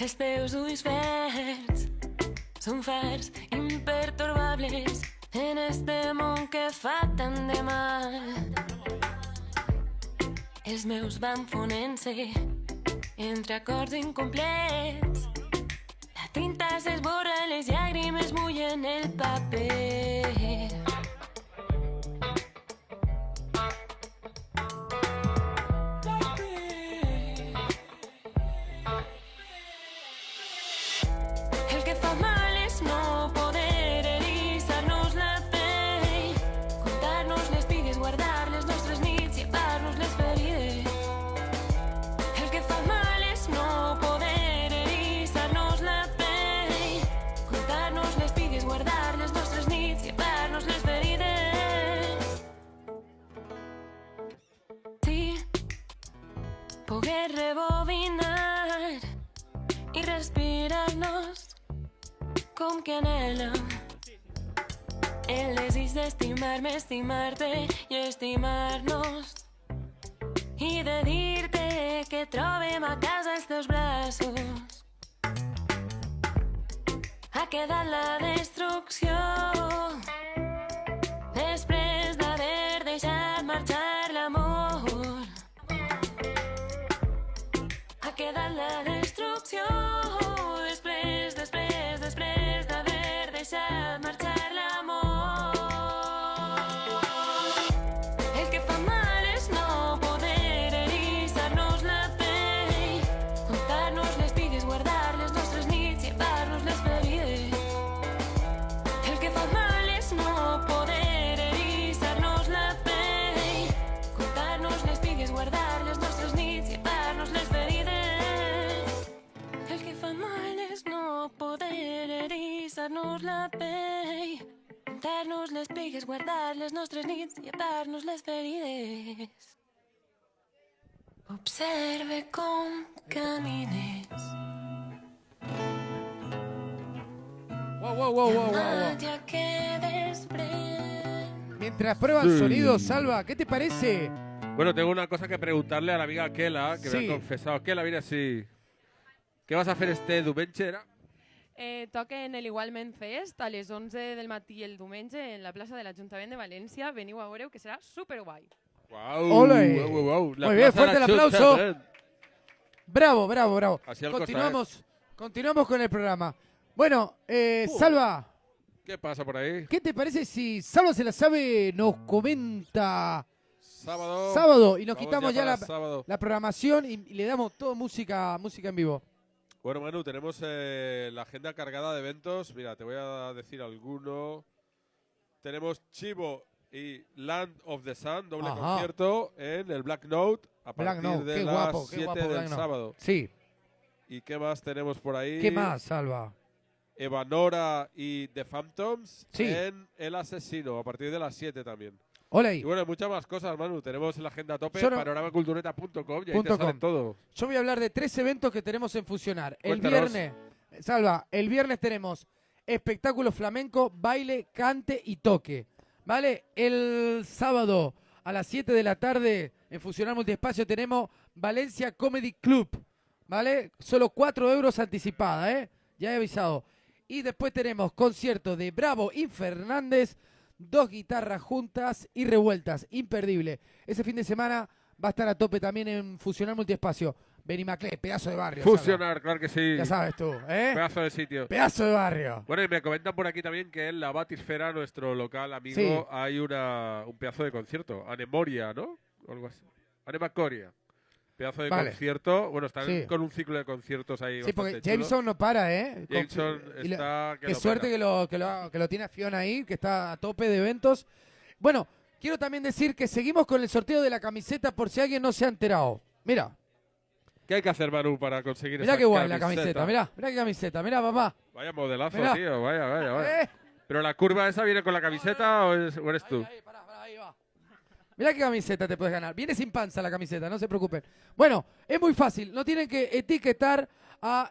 Els teus ulls verds són fars impertorbables en este món que fa tant de mal. Els meus van fonent-se entre acords incomplets. La tinta s'esborra, les llàgrimes mullen el paper. El que fa mal és no poder eriçar-nos la pell, contar-nos les pigues, guardar les nostres nits, llevar-nos les ferides. El que fa mal és no poder eriçar-nos la pell, contar-nos les pigues, guardar les nostres nits, llevar-nos les ferides. Sí, poder rebobinar i respirar-nos com que anhela el desig d'estimar-me, estimar-te i estimar-nos, i de dir-te que trobem a casa els teus braços. Ha quedat la destrucció després d'haver deixat marxar l'amor. Ha quedat la destrucció després d'haver deixat marxar l'amor. El que fa mal és no poder eriçar-nos la pell, contar-nos les pigues, guardar les nostres nits, llevar-nos les ferides. El que fa mal és no poder eriçar-nos la pell, contar-nos les pigues, guardar les nostres nits, llevar-nos les ferides. El que fa mal és no poder eriçar-nos la pell, contar-nos les pigues, guardar les nostres nits, llevar-nos les ferides. Observe com camines. Wow, wow, wow, wow, wow. Ja que desprèn. Mientras prueba el sonido, Salva, ¿qué te parece? Bueno, tengo una cosa que preguntarle a la amiga Kela, que me Sí. ha confesado. Kela, mira, sí. ¿Qué vas a hacer este diumenge? Era? Toquen el Igualment Fest a les 11 del matí el diumenge en la plaça de l'Ajuntament de València. Veniu a veure que serà superguai. Guau, Ole. guau, guau. La Muy bien, plaza de fuerte el la aplauso. Junta, Bravo, bravo, bravo. Así al Continuamos con el programa. Bueno, Salva, ¿Qué pasa por ahí? ¿qué te parece si Salva se la sabe nos comenta Sábado. y nos Vamos quitamos ya para la, sábado. la programación y le damos todo música en vivo? Bueno, Manu, tenemos la agenda cargada de eventos. Mira, te voy a decir alguno. Tenemos Chivo y Land of the Sun, doble Ajá. concierto en el Black Note a Black partir Note, de qué las guapo, qué 7 guapo del Black Note. sábado. Sí. ¿Y qué más tenemos por ahí? ¿Qué más, Salva? Evanora y The Phantoms Sí. en El Asesino, a partir de las 7 también. Hola ahí. Y bueno, muchas más cosas, Manu. Tenemos en la agenda a tope, Yo no- panoramacultureta.com y ahí .com. te sale todo. Yo voy a hablar de 3 eventos que tenemos en Fusionar. El Cuéntanos. viernes, Salva, el viernes tenemos espectáculo flamenco, baile, cante y toque. ¿Vale? El sábado a las 7 de la tarde en Fusionar Multiespacio tenemos Valencia Comedy Club. ¿Vale? Solo 4 euros anticipada, ¿eh? Ya he avisado. Y después tenemos concierto de Bravo y Fernández, 2 guitarras juntas y revueltas. Imperdible. Ese fin de semana va a estar a tope también en Fusionar Multiespacio. Benimaclé, pedazo de barrio. Fusionar, claro que sí. Ya sabes tú, ¿eh? Pedazo de sitio. Pedazo de barrio. Bueno, y me comentan por aquí también que en la Batisfera, nuestro local amigo, Sí. hay un pedazo de concierto. Anemoria, ¿no? O algo así. Anemacoria. Pedazo de Vale. concierto. Bueno, están Sí. con un ciclo de conciertos ahí Sí, porque bastante chulo. Jameson no para, ¿eh? Jameson Y la- está... Qué suerte que lo tiene a Fiona ahí, que está a tope de eventos. Bueno, quiero también decir que seguimos con el sorteo de la camiseta por si alguien no se ha enterado. Mira, ¿Qué hay que hacer, Manu, para conseguir mira esa qué guay la camiseta. Mira qué camiseta. Mira, papá. Vaya modelazo, Mirá. tío. Vaya. ¿Eh? ¿Pero la curva esa viene con la camiseta o eres tú? Ahí, pará, ahí va. Mira qué camiseta te puedes ganar. Viene sin panza la camiseta, no se preocupen. Bueno, es muy fácil. No tienen que etiquetar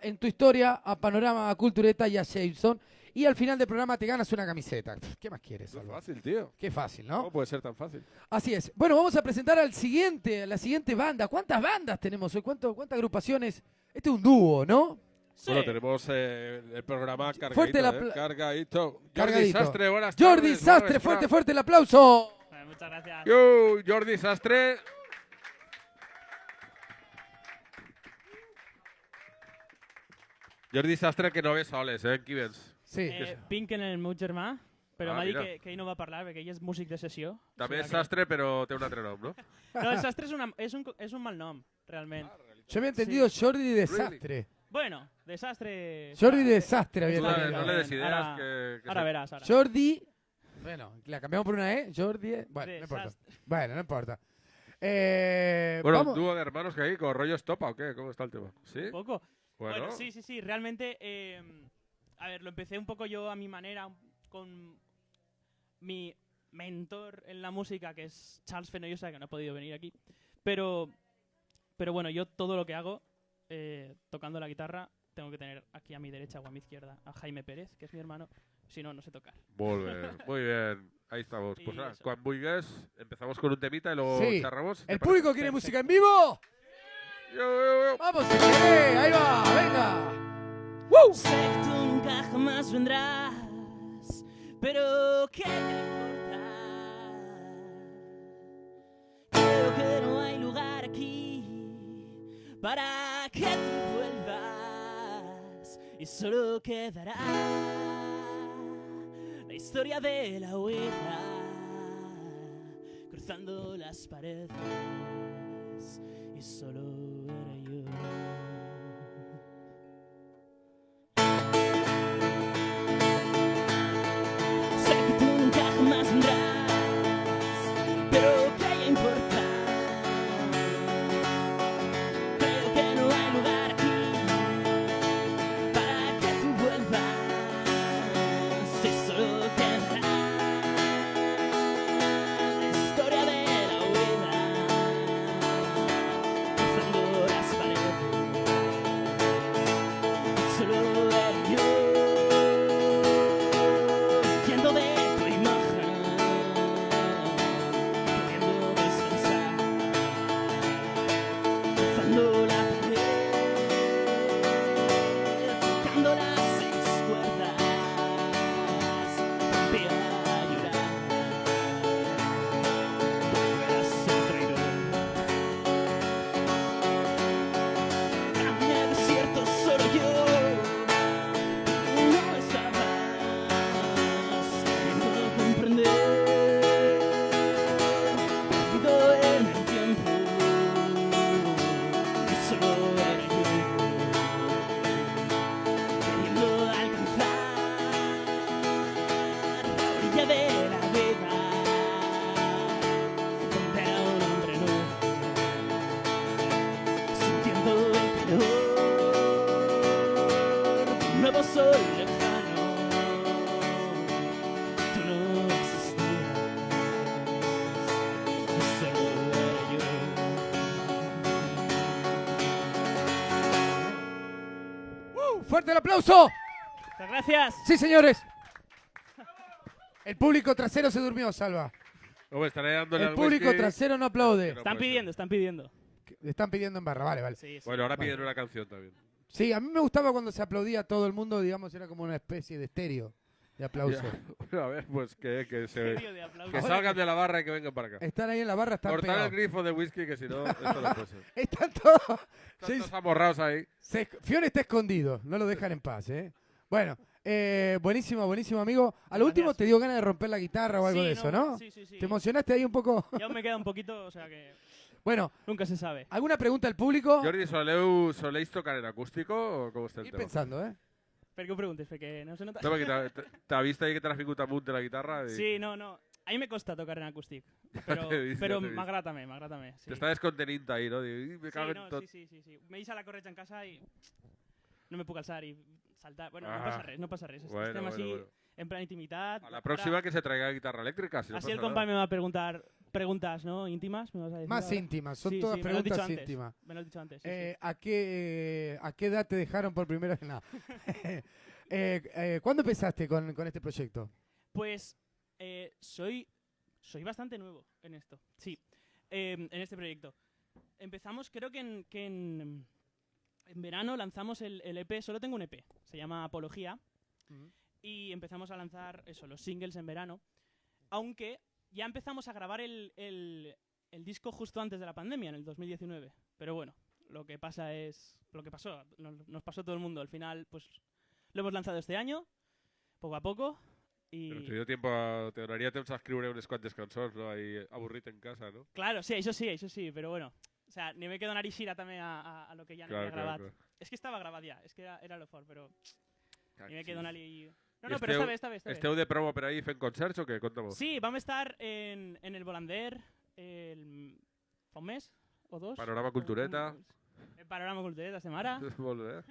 en tu historia a Panorama, a Cultureta y a Jameson. Y al final del programa te ganas una camiseta. ¿Qué más quieres, Es Salva? fácil, tío. Qué fácil, ¿no? ¿Cómo puede ser tan fácil? Así es. Bueno, vamos a presentar a la siguiente banda. ¿Cuántas bandas tenemos hoy? ¿Cuántas agrupaciones? Este es un dúo, ¿no? Bueno, tenemos el programa cargadito. Fuerte la Cargadito. Jordi Cargadito. Sastre, buenas Jordi tardes. Sastre, fuerte el aplauso. Muchas gracias. Yo, Jordi Sastre. Jordi Sastre que no ve soles, en Kivens. Sí. Vinc en el meu germà, però Ah, m'ha dit mira. que ell no va parlar perquè ell és músic de sessió. També és O sigui que- sastre, però té un altre nom, no? No, el sastre és un mal nom, realment. Yo me he entendido Jordi Desastre. Bueno, desastre... Jordi Desastre había No le- entendido. no le des ideas Ara, que ara se- veràs, ara. Jordi. Bueno, la cambiamos por una E. Jordi. Bueno, no importa. Desastre. Bueno, no importa. Bueno, vamos. un dúo de hermanos que hay con rollo estopa o qué? ¿Cómo está el tema? ¿Sí? Un poco. Bueno, Sí, realmente, a ver, lo empecé un poco yo a mi manera, con mi mentor en la música, que es Charles Fenollosa, que no ha podido venir aquí. Pero bueno, yo todo lo que hago, tocando la guitarra, tengo que tener aquí a mi derecha o a mi izquierda a Jaime Pérez, que es mi hermano, si no, no sé tocar. Muy bien, muy bien. Ahí estamos. Pues Y nada, eso. cuando vulgues, empezamos con un temita y luego Sí. charramos. ¿El ¿Te público parece? quiere música en vivo? Yo. Vamos, ahí va, venga. Sé que tú nunca jamás vendrás, pero ¿qué te importa? Creo que no hay lugar aquí para que tú vuelvas y solo quedará la historia de la huida cruzando las paredes y solo era yo. Sé que tú nunca jamás vendrás, pero ¿qué importa? Creo que no hay lugar aquí para que tú vuelvas y solo quedará la historia de la huida cruzando las paredes y solo era yo. Huyendo de tu imagen, queriendo descansar, cruzando la pared, tocando las 6 cuerdas, rompí a llorar. Tú eras un traidor. Caminé desierto solo yo. No estabas queriendo comprender, perdido en el tiempo, y solo era yo, queriendo alcanzar la orilla de la vida, donde era un hombre nuevo, sintiendo el calor de un nuevo sol lejano. Tú no existías, solo era yo. ¡Fuerte el aplauso! Muchas gracias. Sí, señores. El público trasero se durmió, Salva. Luego estaré dándole El al público whisky. trasero no aplaude. No Están puede pidiendo, están pidiendo. Le están pidiendo en barra, vale. Sí, sí. Bueno, ahora Vale. piden una canción también. Sí, a mí me gustaba cuando se aplaudía a todo el mundo, digamos, era como una especie de estéreo de aplauso. Bueno, a ver, pues que Serio de aplauso. que salgan de la barra y que vengan para acá. Están ahí en la barra, están Cortar el pegados. grifo de whisky, que si no, esto no puede ser. Están todos... Están todos amorrados ahí. Fiona está escondido, no lo dejan en paz, ¿eh? Bueno, buenísimo, amigo. A lo último te dio ganas de romper la guitarra o algo Sí, de eso, ¿no? Sí, sí, sí. ¿Te emocionaste ahí un poco? Ya me queda un poquito, o sea que... Bueno, Nunca se sabe. ¿alguna pregunta al público? Jordi, soléis tocar en acústico o cómo está el Ir tema? pensando, ¿eh? Per què ho preguntes? Perquè no se nota. No, porque te ha visto ahí que te has vingut amunt de la guitarra. Y Sí, no. A mi me costa tocar en acústic. Però, t'he vist, però ja t'he vist. m'agrada també. Sí. Te está descontenint ahí, ¿no? Digo, me cago Sí, en no, tot. sí. M'he deixat la corretja en casa i no me puc alçar i saltar. Bueno, Ah. no passa res. Bueno, Estem així bueno. en plan intimitat. A la próxima que se traiga guitarra eléctrica. Si no Así el pasa compa nada. me va a preguntar preguntas, ¿no? Íntimas, me vas a decir. Más ahora. íntimas, son Sí, todas sí, me lo has dicho preguntas antes, íntimas. Me lo has dicho antes. Sí, ¿A qué edad te dejaron por primera vez? No. ¿Cuándo empezaste con este proyecto? Pues soy bastante nuevo en esto. Sí, en este proyecto. Empezamos, creo que en verano lanzamos el EP. Solo tengo un EP. Se llama Apología. Y empezamos a lanzar los singles en verano. Aunque ya empezamos a grabar el disco justo antes de la pandemia, en el 2019. Pero bueno, lo que pasó, nos pasó a todo el mundo. Al final, pues lo hemos lanzado este año, poco a poco. Pero te dio tiempo te donaria temps a escriure unes quantes cançons, no? Ahí avorrit en casa, no? Claro, sí, eso sí, pero bueno. O sea, ni me quedo anar gira també a lo que ya no había grabado. Claro. Es que estaba grabado ya, es que era lo fort, pero ni me quedo anar y... No, I pero esta vez. Esteu de promo per ahí fent concerts o què? Conta-m'ho. Sí, vamos a estar en el Volander fa un mes o dos. Panorama Cultureta. El Panorama Cultureta, setmana. Molt bé.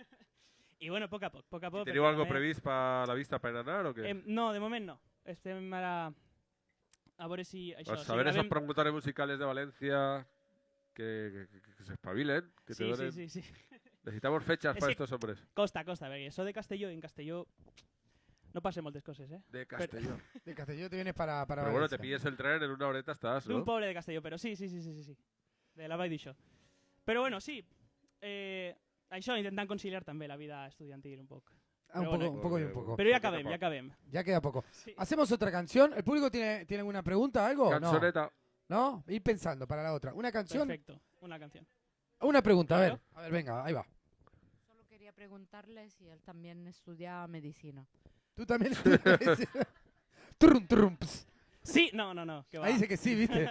I bueno, poc a poc. Teniu algo previst per la vista per anar o què? No, de moment no. Estem ara a veure si això... Pues a ver esos promotores musicales de Valencia que se espabilen, que te donen... Sí. Necesitamos fechas Es para que estos hombres. Costa, perquè això de Castelló, en Castelló no passen moltes coses, ¿eh? De Castelló. De Castelló te vienes para Pero bueno, te Valencia. pilles el tren, en una horeta estás, D'un ¿no? poble de Castelló, però sí. De la Vall d'Ixó. Però bueno, sí. Això, intentant conciliar també la vida estudiantil un poc. Un poco y un poco. Pero ya acabem. Ya queda poco. Sí. ¿Hacemos otra canción? ¿El público tiene alguna pregunta, algo? Canzoneta. ¿No? Ir pensando para la otra. ¿Una canción? Perfecto, una canción. Una pregunta, Claro. a ver, venga, ahí va. Solo quería preguntarle si él también estudia medicina. ¿Tú también estudias? Trum, ps. Sí, no, que va. Ahí dice que sí, ¿viste?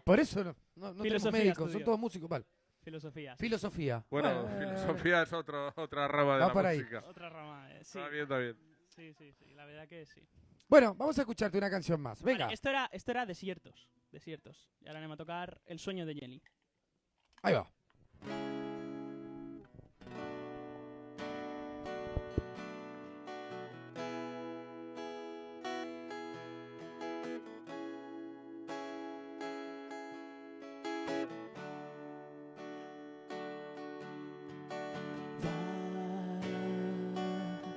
Por eso no tenemos Filosofía médicos, son estudio. todos músicos, vale. Filosofía. Filosofía. Bueno, filosofía es otra rama de Va la por ahí. música. Otra rama, sí. Está bien. Sí, la verdad que sí. Bueno, vamos a escucharte una canción más. Venga, Vale, esto era Desiertos. Y ahora me va a tocar El sueño de Jenny. ahí va.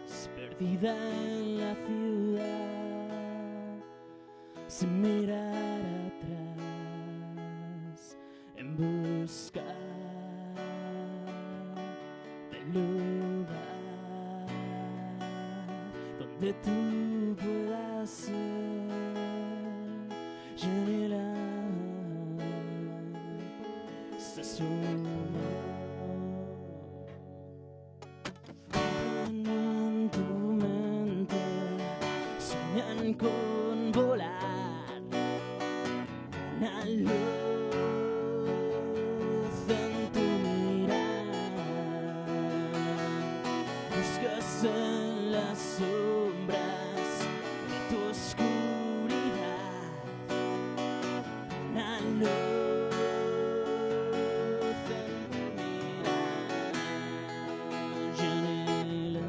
Vas perdida en la ciudad, sin mirar atrás, en busca del lugar donde tú puedas ser. Janela se asomó en tu mente, sueñan con volar una luz en tu mirar. Buscas en las sombras de tu oscuridad una luz en tu mirar. Janela.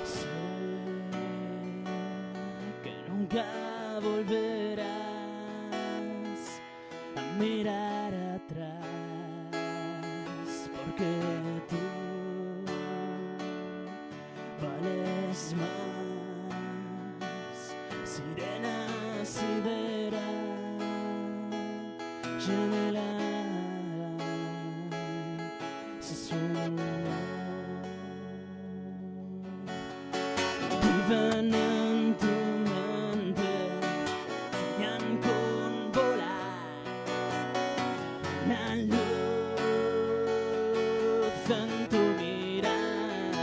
Sé que nunca volverás a mirar atrás, porque tú vales más. Sirena sidera, Janela se suma. Viven en tu mente, sueñan con una luz en tu mirar.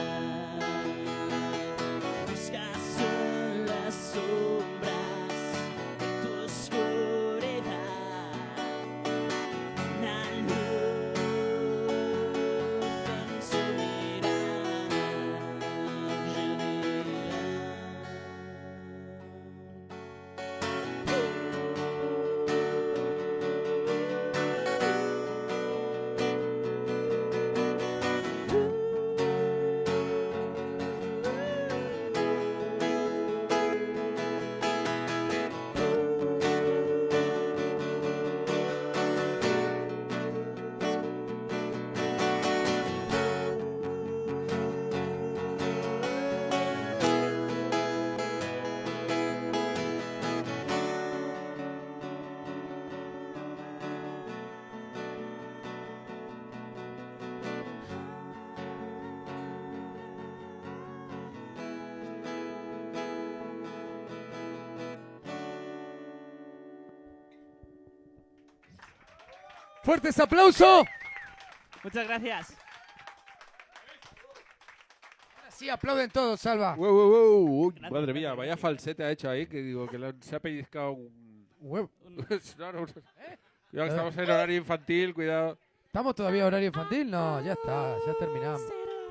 Buscas en las sombras de tu oscuridad. Una luz en su mirar. Je ¡Fuertes aplausos! Muchas gracias. Sí, aplauden todos, Salva. Wow, wow, wow. Uy, Gracias, madre mía, gracias, vaya gracias. falsete ha hecho ahí, que digo que se ha pellizcado un... Huevo. Claro, cuidado, que estamos en horario infantil, cuidado. ¿Estamos todavía en horario infantil? No, ya está, ya terminamos.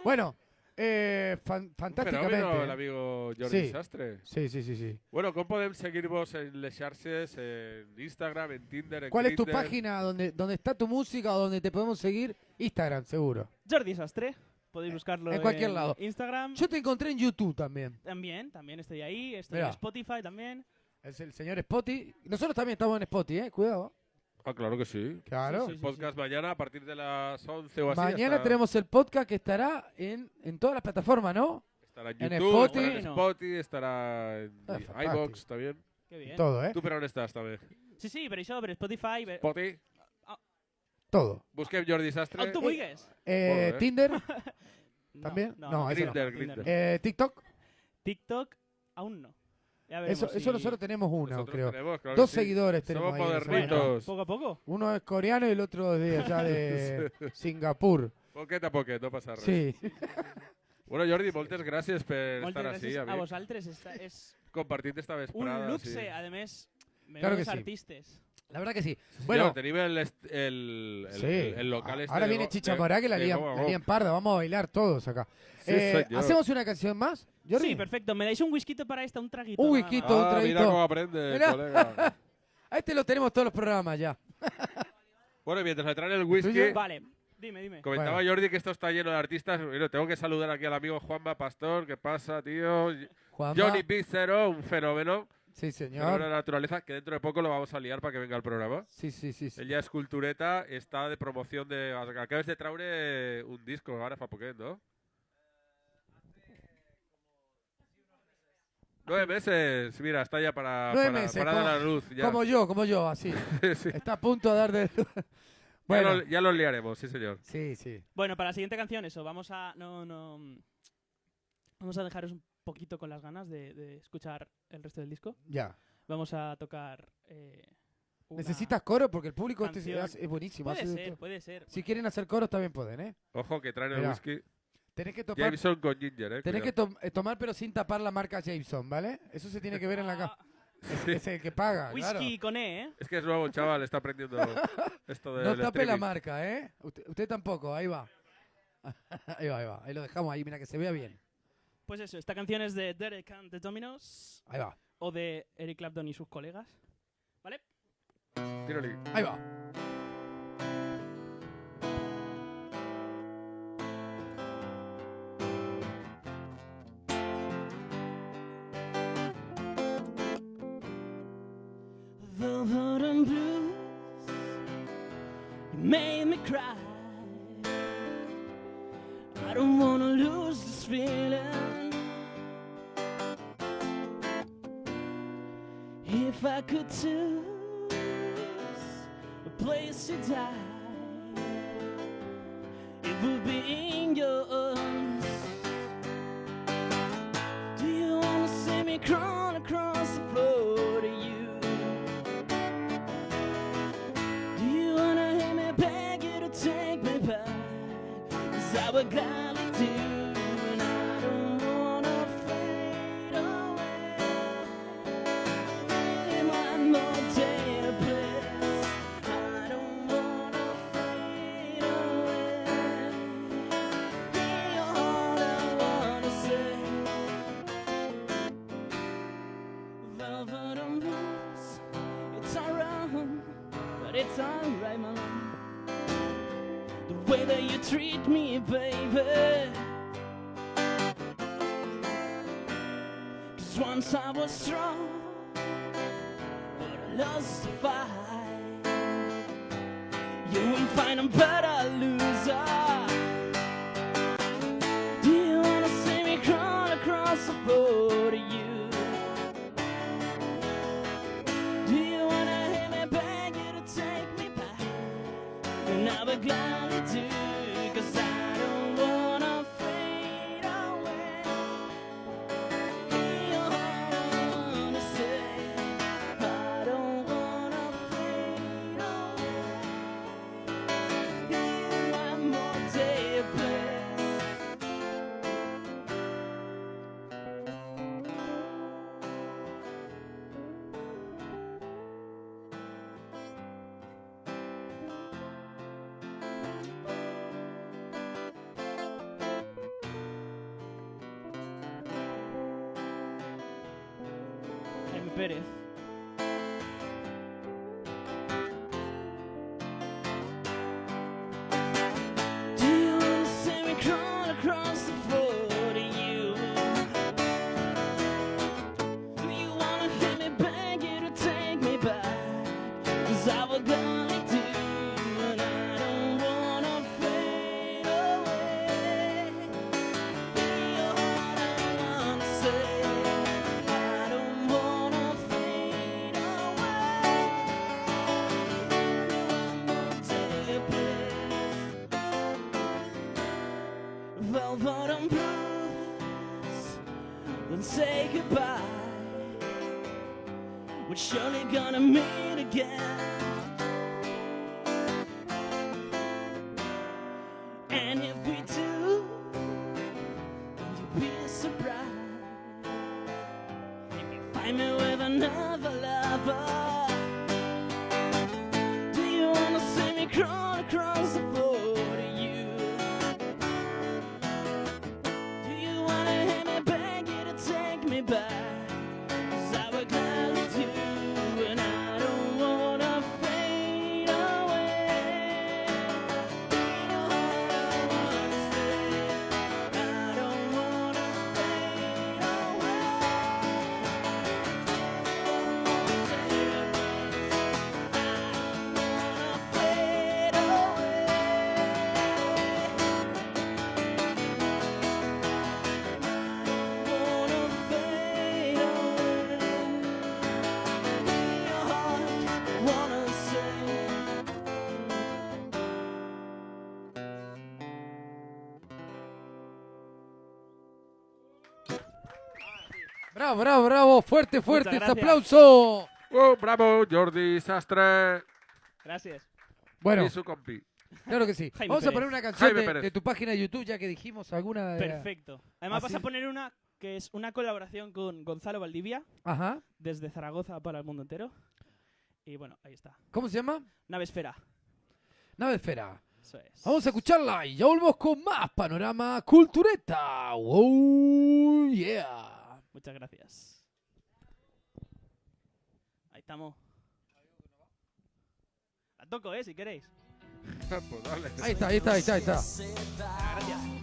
Bueno, fantàsticamente. Fenómeno, el amigo Jordi Sí. Sastre. Sí, sí, sí, sí. Bueno, ¿cómo podemos seguirvos en Les Xarxes, en Instagram, en Tinder, en ¿Cuál es tu Grindr? página donde está tu música o donde te podemos seguir? Instagram, seguro. Jordi Sastre. Podéis buscarlo En cualquier lado. Instagram. Yo te encontré en YouTube también. También estoy ahí. Estoy Mirá. en Spotify también. Es el señor Spotty. Nosotros también estamos en Spotify, cuidado. Ah, claro que sí. Claro. El podcast mañana a partir de las 11 o así. Mañana hasta- tenemos el podcast que estará en todas las plataformas, ¿no? Estará en en YouTube, Spotify. estará en Spotify, estará en fantástico. iVoox también. Qué bien. Todo, ¿eh? ¿Tú per on estàs, també? Sí, per això, per Spotify. Per... Spotify. Todo. Busquem Jordi Sastre. On tu vulguis. Molt bé. Tinder. No, ¿También? no, No, ese no. Grindr. TikTok. TikTok, aún no. Ya veremos Eso si- nosotros tenemos uno, Nosotros creo. tenemos, claro Dos que sí. seguidores tenemos Somos ahí. modernitos. Poco a poco. Uno es coreano y el otro de allá de Singapur. Poquet a poquet, no passa res. Sí. Bueno, Jordi, moltes gràcies per Moltes estar així, gràcies a amic. vosaltres. És Compartint esta un vesprada. luxe, sí. a més, Claro que menudos sí. artistes. La verdad que sí. Bueno, Bueno, tenim sí. el local este Ahora de viene Go- Chicha de- Morá que la de lían, Go a la Go. lían parda. Vamos a bailar todos acá. Sí, señor. ¿Hacemos una canción más, Jordi? Sí, perfecto. ¿Me dais un whisky para esta? Un traguito. Un nada whisky, más. un Ah, traguito. mira cómo aprende, Mirá. colega. A este lo tenemos todos los programas ya. Bueno, mientras le traen el whisky, ¿Tuyo? Vale, dime. comentaba Bueno. Jordi que esto está lleno de artistas. Bueno, tengo que saludar aquí al amigo Juanma Pastor. ¿Qué pasa, tío? Juanma. Johnny Pizarro, un fenómeno. Sí, Fenómeno de señor. la naturaleza, que dentro de poco lo vamos a liar para que venga al programa. Sí, sí, sí. sí. Él ya es cultureta, está de promoción de... Acabes de traure un disco ahora fa poquet, ¿no? 9 meses, mira, está ya para 9 meses, para dar como- la luz. Ya. Como yo, así. Sí. Está a punto de dar de... Ya, Bueno, ya los liaremos, sí señor. sí, sí. Bueno, para la siguiente canción, eso. Vamos a. Vamos a dejaros un poquito con las ganas de escuchar el resto del disco. Ya. Vamos a tocar. Una ¿Necesitas coro? Porque el público este canción. es buenísimo. Puede hace de ser, todo. puede ser. Si quieren hacer coros también pueden, ¿eh? Ojo que traen el Mira, whisky. Tenés que tomar, Jameson con ginger, tenés que cuidado. tomar pero sin tapar la marca Jameson, ¿vale? Eso se tiene que ver en la cara. Sí. Es el que paga, claro. Whisky con ¿eh? Es que es nuevo, chaval, está aprendiendo esto del No tape la streaming. marca, ¿eh? Usted tampoco, ahí va. Ahí va, ahí va. Ahí lo dejamos ahí, mira que se vea bien. Pues eso, esta canción es de Derek and the Dominos Ahí va, o de Eric Clapton y sus colegas. ¿Vale? Tírale. ahí va. Velvet and blues, you made me cry. I don't wanna lose this feeling. If I could choose a place to die, it would be in yours. Do you wanna see me crawl across the floor to you? Do you wanna hear me beg would gladly do. And I don't wanna fade away. In one more day of bliss, I don't wanna fade away. Hear all I wanna say. Velvet and blues, it's all wrong, but it's alright, my love. The way that you treat me, baby. 'Cause once I was strong, but I lost the fight. You won't find a better loser. Do you wanna see me crawl across the floor to you? Do you wanna hear me beg you to take me back? And I would gladly do, 'cause I don't wanna fade away. Hear all I wanna say. I don't wanna fade away. Hear one more day of bliss. Jaime Pérez. Do you wanna see me crawl across the floor to you? Do you wanna hear me beg you to take me back? 'Cause I will gladly do, and I don't wanna fade away. Hear all I wanna say. I don't wanna fade away. One more day of bliss. Velvet and blues, then say goodbye. We're surely gonna meet again. And if we do, then you'll be surprised if you find me with another lover. Do you wanna see me crawl across the floor to you? Do you wanna hear me beg you to take me back? 'Cause I would gladly do, and I don't wanna fade away. Hear all I wanna say. I don't wanna fade away. One more day of bliss. I don't wanna fade away. Wanna fade away. Your heart wanna say. Bravo, bravo, bravo. Fuerte, fuerte. Muchas Este gracias. aplauso. ¡Bravo! Jordi Sastre Gracias. Bueno, y su compi. claro que sí. Jaime Vamos a Pérez. poner una canción Jaime de, Pérez. de tu página de YouTube, ya que dijimos alguna de... Perfecto. Además vas Así- a poner una que es una colaboración con Gonzalo Valdivia, Ajá. desde Zaragoza para el mundo entero. Y bueno, ahí está. ¿Cómo se llama? Nave Esfera. Nave Esfera. Eso es. Vamos a escucharla y ya volvemos con más Panorama Cultureta. ¡Wow! ¡Yeah! Muchas gracias. Ahí estamos. La toco, si queréis. Pues dale. Ahí está, ahí está, ahí está, ahí está.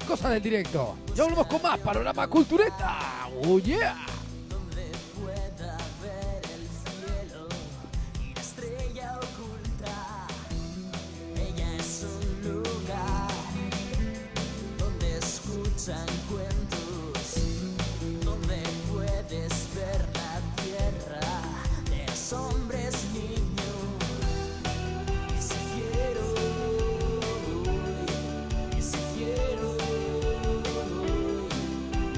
Cosas del directo. Ya volvemos con más Panorama Cultureta. ¡Oh, yeah! Donde pueda ver el cielo y la estrella oculta. Ella es un lugar donde escuchan cuentos, donde puedes ver la tierra de los hombres niños. Y si quiero, y si quiero,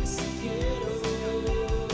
y si quiero.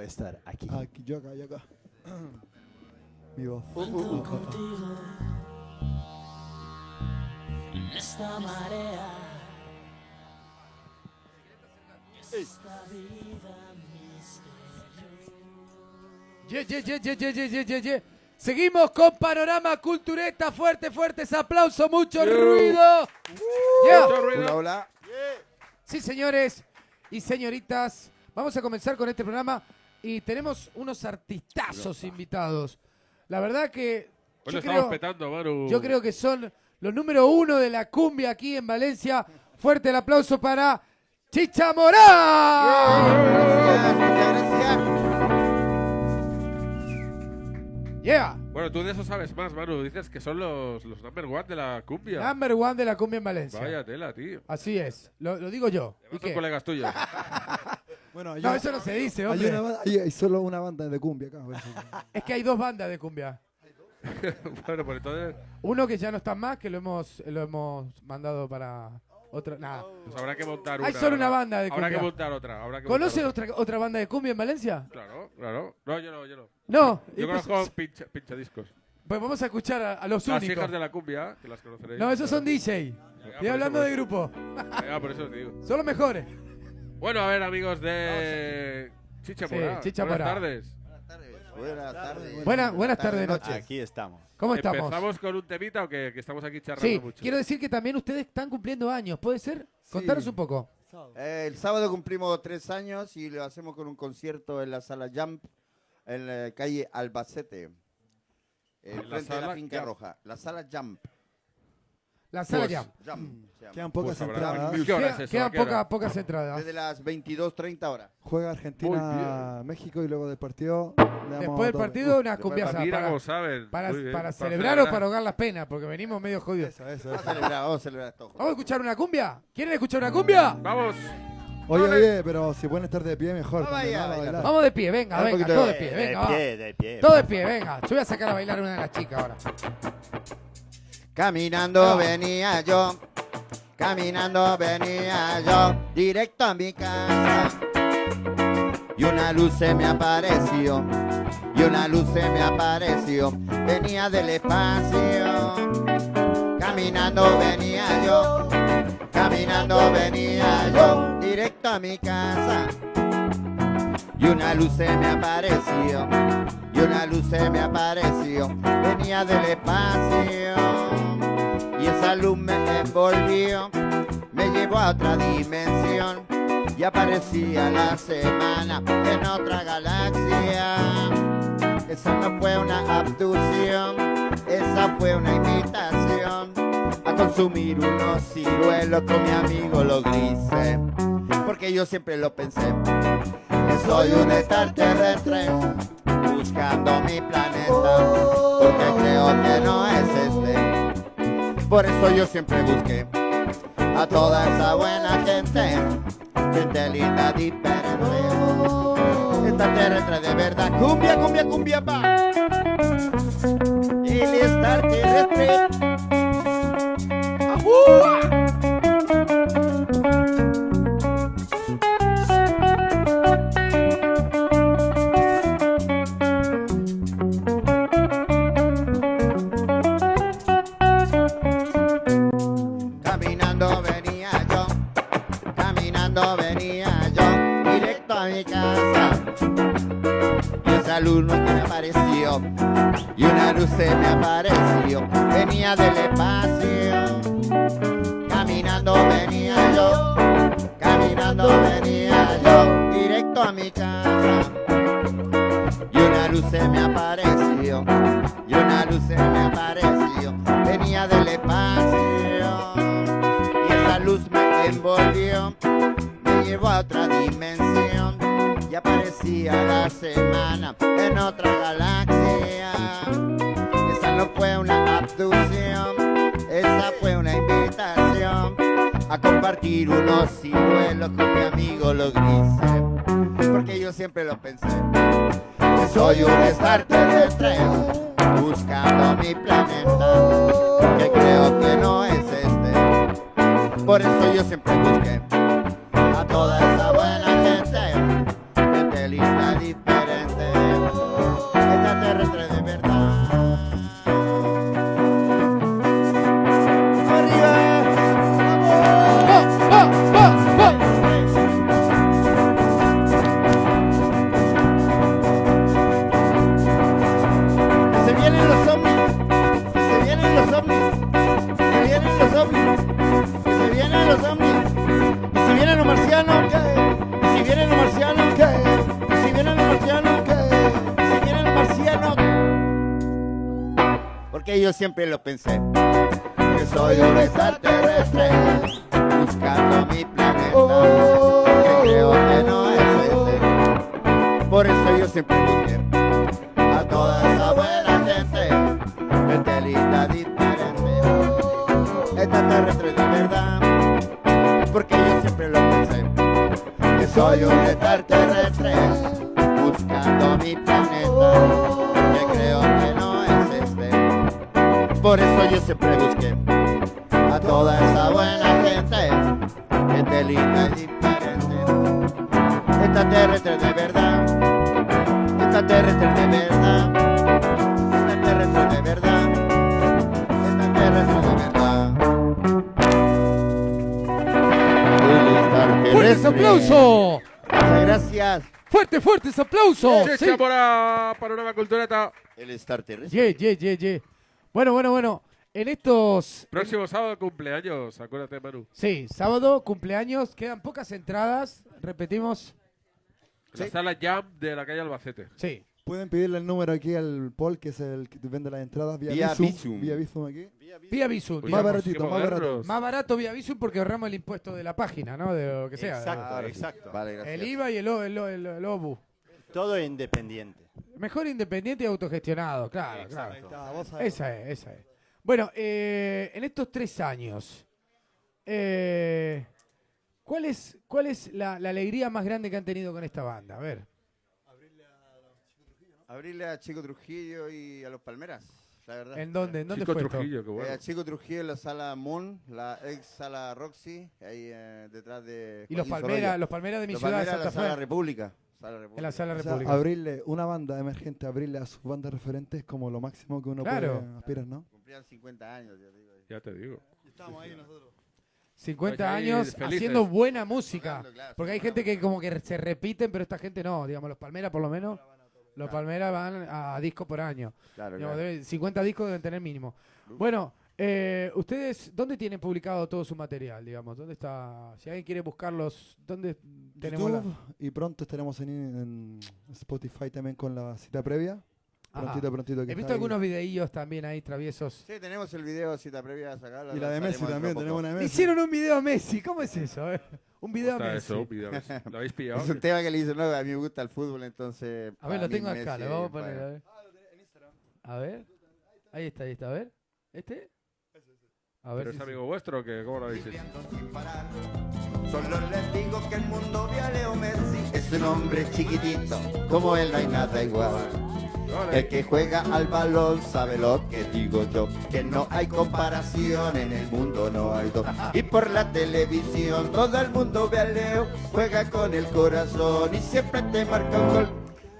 estar aquí. Aquí, yo acá, yo acá. Mi voz. Cuento contigo en esta marea, esta vida Ye. Seguimos con Panorama Cultureta. Fuerte, fuertes aplausos, mucho ruido. Yeah. Mucho ruido. Hola, hola. Sí, señores y señoritas, vamos a comenzar con este programa y tenemos unos artistazos invitados. La verdad que Hoy lo estamos petando, Manu. yo creo que son los número 1 de la cumbia aquí en Valencia. Fuerte el aplauso para Chicha Morán. Yeah. Bueno, tú de eso sabes más, Manu. Dices que son los number one de la cumbia. Number 1 de la cumbia en Valencia. Vaya tela, tío. Así es, lo digo yo. ¿Y Son qué? colegas tuyos. Bueno, No, eso no se dice, hombre. Hay solo una banda de cumbia acá. Es que hay 2 bandas de cumbia. Bueno, pues entonces Uno que ya no está más, que lo hemos mandado para otro. Nada. pues habrá que montar una. Hay solo una banda de cumbia. Habrá que montar otra. ¿Conoces otra banda de cumbia en Valencia? Claro. No, yo no. No. Yo pues, conozco pincha discos. pues vamos a escuchar a los Las únicos. hijas de la cumbia, que las conoceréis. No, esos son DJ. Venga, Estoy por hablando eso, de grupo. Por eso te digo. Son los mejores. Bueno, a ver, amigos de Chicha Sí, Morán. Chicha Buenas Morán. tardes. Buenas tardes. Buenas tardes, noches. Aquí estamos. ¿Cómo estamos? ¿Empezamos con un temita o que estamos aquí charlando Sí, mucho? quiero decir que también ustedes están cumpliendo años, ¿puede ser? Contanos un poco. El sábado cumplimos 3 años y lo hacemos con un concierto en la Sala Jump, en la calle Albacete, frente de Sala la Finca Jump. Roja. La Sala Jump. La sala Pues, ya. Jump se llama. Quedan pocas Pues habrá- entradas. ¿Qué hora es eso? Quedan ¿A qué hora? pocas entradas. Desde las 22:30 horas. Juega Muy Argentina, México y luego del partido. le damos Después del doble. partido, una después cumbia del Mira cómo saben. para Muy bien. celebrar o para ahogar las penas, porque venimos medio jodidos. Eso. Vamos a celebrar esto. ¿Vamos a escuchar una cumbia? ¿Quieren escuchar una cumbia? Vamos. Oye, pero si pueden estar de pie, mejor. Vamos también, allá, ¿no? A baila. bailar. Vamos de pie, venga, Un venga, poquito todo de- de pie, venga, va. de pie. Todo de pie, venga. Yo voy a sacar a bailar una de las chicas ahora. Caminando venía yo, directo a mi casa. Y una luz se me apareció, venía del espacio. Caminando venía yo, directo a mi casa. Y una luz se me apareció, venía del espacio. Y esa luz me envolvió, me llevó a otra dimensión. Y aparecía la semana en otra galaxia. Esa no fue una abducción, esa fue una invitación a consumir unos ciruelos con mi amigo los grises. Porque yo siempre lo pensé, que soy un extraterrestre buscando mi planeta, porque creo que no es este. Por eso yo siempre busqué a toda esa buena gente linda, diferente, extraterrestre de verdad. Cumbia, pa. Y el extraterrestre. Caminando venía yo, directo a mi casa. Y esa luz no me apareció, y una luz se me apareció, venía del espacio. Caminando venía yo, directo a mi casa. Y una luz se me apareció, venía del espacio. Y esa luz me envolvió, me llevó a otra dimensión. Y aparecía la semana en otra galaxia. Esa no fue una abducción, esa fue una invitación a compartir unos ciruelos con mi amigo los grises. Porque yo siempre lo pensé, que soy un extraterrestre buscando mi planeta, que creo que no es este. Por eso yo siempre busqué a toda esa buena gente linda, diferente. marcianos, si quieren los marcianos. Porque yo siempre lo pensé, que soy un extraterrestre buscando mi planeta, que creo que no es este. Por eso yo siempre busqué a toda esa buena gente, mentalidad diferente, extraterrestre de verdad. Porque yo siempre lo pensé, que soy un extraterrestre buscando mi planeta, que creo que no es este. Por eso yo siempre busqué a toda esa buena gente linda y diferente, extraterrestre de verdad, extraterrestre de verdad, extraterrestre de verdad, extraterrestre de verdad. ¡Fuerte ese aplauso! Muchas gracias. ¡Fuerte, fuerte ese aplauso! Sí, Sí. para Panorama Cultureta. El extraterrestre. Yeah. Bueno. En estos... Próximo sábado cumpleaños, acuérdate, Manu. Sí, sábado, cumpleaños. Quedan pocas entradas. Repetimos. La sala Jam de la calle Albacete. Sí. Pueden pedirle el número aquí al Paul, que es el que vende las entradas vía Bizum. Vía Bizum aquí. Vía Bizum. Más baratito, más barato. Más barato vía Bizum porque ahorramos el impuesto de la página, ¿no? De lo que sea. Exacto. Vale, gracias. El IVA y el OBU. Todo independiente. Mejor independiente y autogestionado, claro. Exacto. Esa es. Bueno, en estos 3 años, ¿cuál es la alegría más grande que han tenido con esta banda? A ver. Abrirle a Chico Trujillo y a los Palmeras, la verdad. ¿En dónde Chico fue Trujillo, qué bueno. A Chico Trujillo en la sala Moon, la ex sala Roxy, ahí detrás de... Y los Joaquín Palmeras Sorolla. de mi Los ciudad de Palmeras en Santa la sala Fe. República. En la sala O sea, República. abrirle una banda emergente, abrirle a sus bandas referentes es como lo máximo que uno Claro. puede aspirar, ¿no? Cumplían 50 años, yo digo. Ya te digo. Estamos ahí nosotros. 50 Pues ahí años felices. haciendo buena música. Claro, Porque hay gente que como que se repiten, pero esta gente no. Digamos, los Palmeras por lo menos. Los Palmeras van a disco por año. Claro, Digamos, claro. 50 discos deben tener mínimo. Bueno, ¿ustedes dónde tienen publicado todo su material? Digamos, ¿dónde está? Si alguien quiere buscarlos, ¿dónde tenemos YouTube, y pronto estaremos en Spotify también con la cita previa. Ajá. Prontito. Que He visto está ahí. algunos videillos también ahí, traviesos. Sí, tenemos el video, cita previa a sacarla. Y la de Messi también, tenemos una de Messi. Hicieron un video a Messi, ¿cómo es eso? Un video a ¿Cómo está Messi. eso? Un video a Messi. ¿Lo habéis pillado? Es un tema que le hice, no, a mí me gusta el fútbol, entonces... A ver, para lo mí tengo acá, Messi lo vamos a es, poner, bueno. a ver. A ver. Ahí está, a ver. ¿Este? A ver ¿Pero si es amigo vuestro o qué? ¿Cómo lo habéis hecho? Solo les digo que el mundo ve a Leo Messi. Es un hombre chiquitito, como él no hay nada igual. El que juega al balón sabe lo que digo yo, que no hay comparación, en el mundo no hay dos. Y por la televisión todo el mundo ve a Leo, juega con el corazón y siempre te marca un gol.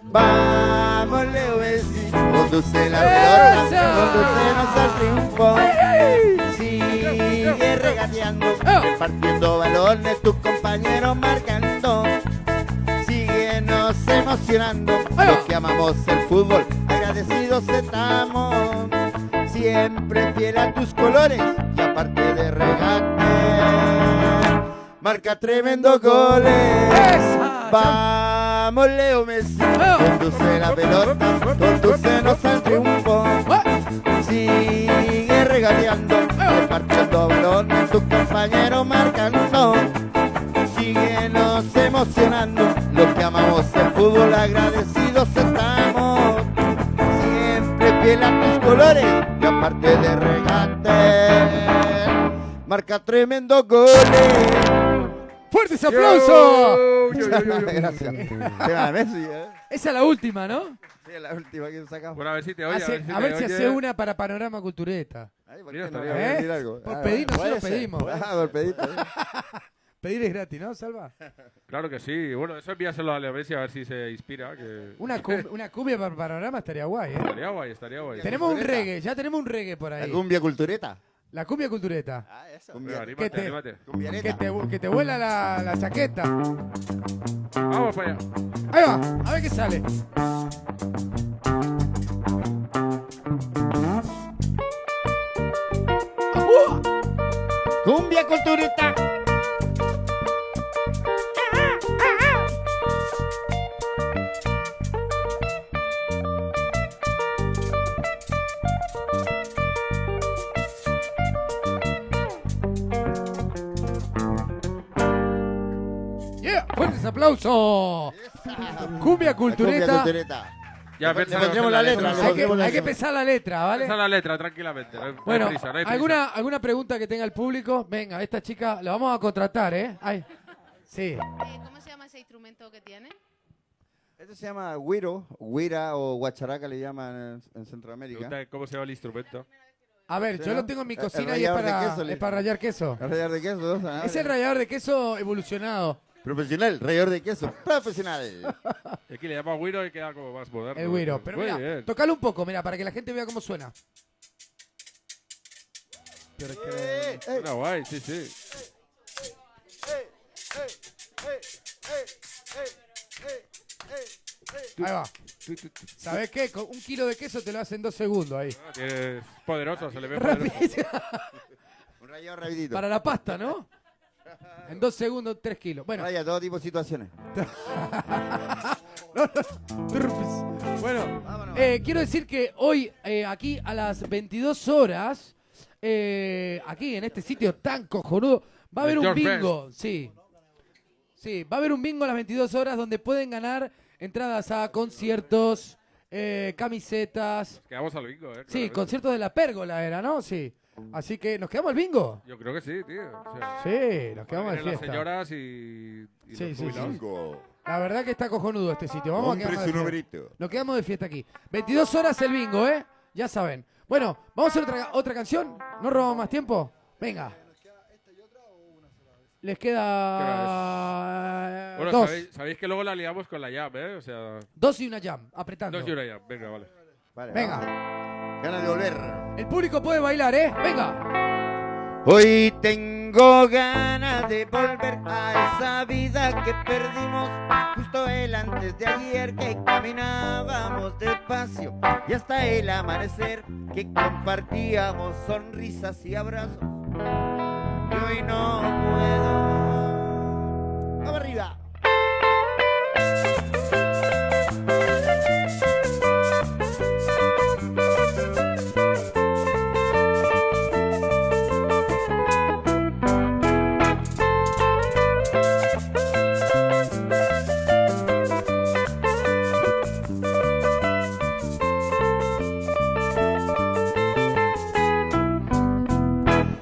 Vamos Leo Messi, conduce la pelota, conducenos al triunfo. Sigue regateando, partiendo balones, tus compañeros marcando. Síguenos emocionando, los que amamos el fútbol, agradecidos estamos. Siempre fiel a tus colores y aparte de regate, marca tremendo goles. Vamos Leo Messi, conduce la pelota, condúcenos al triunfo. Sigue regateando, repartiendo balones, tus compañeros marcando. Síguenos emocionando, los que amamos el fútbol, agradecidos estamos. Siempre fiel a tus colores y aparte de regate, marca tremendo goles. ¡Fuerte ese aplauso! Gracias. Tema de Messi, Esa es la última, ¿no? Sí, la última que sacamos. Bueno, a ver si te oye. A ver si hace una para Panorama Cultureta. Ay, ¿por Mira, qué no? estaría Voy a bien. pedir algo. Por pedir, nosotros puede ser. pedimos. Por pedir. Pedir es gratis, ¿no, Salva? Claro que sí. Bueno, eso envíaselo a Leo Messi a ver si se inspira. Que... Una cumbia para Panorama estaría guay, ¿eh? Estaría guay, estaría guay. Tenemos un reggae, ya tenemos un reggae por ahí. La cumbia cultureta. La cumbia cultureta. Ah, eso. Venga, Cumbia. anímate, anímate. Que te vuela la chaqueta. Vamos para allá. Ahí va, a ver qué sale. Cumbia cultureta. aplausos. Cumbia Cultureta. Ya Le pensamos pondremos en la letra. Hay que pensar la letra, ¿vale? Esa es la letra, tranquilamente. No hay Bueno, prisa, no hay prisa. ¿alguna pregunta que tenga el público? Venga, esta chica la vamos a contratar, ¿eh? Ay. Sí. ¿Cómo se llama ese instrumento que tiene? Esto se llama güiro, güira o guacharaca le llaman en Centroamérica. Pregunta ¿Cómo se llama el instrumento? A ver, Sí, yo ¿no? lo tengo en mi El cocina y es rallador de para, queso, es para rallar queso. ¿El rallador de queso? Es el rallador de queso evolucionado. Profesional, rallador de queso, profesional. Aquí le llama güiro y queda como más moderno. El güiro. Pero Muy mira, bien. tocalo un poco, mira, para que la gente vea cómo suena. Suena guay, sí, sí. Ahí va. ¿Sabes qué? Con 1 kilo de queso te lo hacen en 2 segundos ahí. Es poderoso, se le ve Rápido. poderoso. Un rallador rapidito. Para la pasta, ¿no? En 2 segundos, 3 kilos. Bueno. Raya, todo tipo de situaciones. Bueno, quiero decir que hoy, aquí a las 22 horas, aquí en este sitio tan cojonudo, va a haber El un George bingo. Sí. Sí, va a haber un bingo a las 22 horas donde pueden ganar entradas a conciertos, camisetas. Quedamos al bingo, Sí, claramente. conciertos de la pérgola era, ¿no? Sí. Así que, ¿nos quedamos al bingo? Yo creo que sí, tío. O sea, Sí, nos quedamos de vienen las fiesta. señoras y Sí, los sí, jubilados. La verdad que está cojonudo este sitio. Vamos Compre a quedarnos su de fiesta. numerito. Nos quedamos de fiesta aquí. 22 horas el bingo, ¿eh? Ya saben. Bueno, ¿vamos a hacer otra canción? ¿No robamos más tiempo? Venga. Les queda... Bueno, dos. sabéis que luego la liamos con la jam, ¿eh? O sea, 2 y una jam, apretando. 2 y una jam. Venga, vale. Venga. Ganas de volver. El público puede bailar, ¿eh? Venga. Hoy tengo ganas de volver a esa vida que perdimos justo el antes de ayer, que caminábamos despacio y hasta el amanecer, que compartíamos sonrisas y abrazos. Y hoy no puedo. ¡Vamos arriba!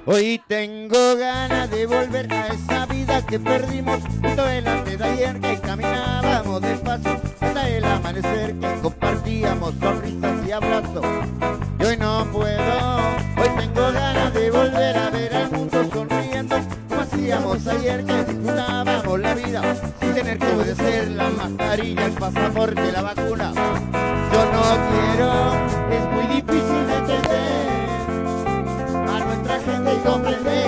Hoy tengo ganas de volver a esa vida que perdimos justo el antes de ayer, que caminábamos despacio hasta el amanecer, que compartíamos sonrisas y abrazos. Y hoy no puedo, hoy tengo ganas de volver a ver al mundo sonriendo como hacíamos ayer, que disfrutábamos la vida sin tener que obedecer la mascarilla, el pasaporte, la vacuna. Yo no quiero, es muy difícil de entender a nuestra gente y comprender.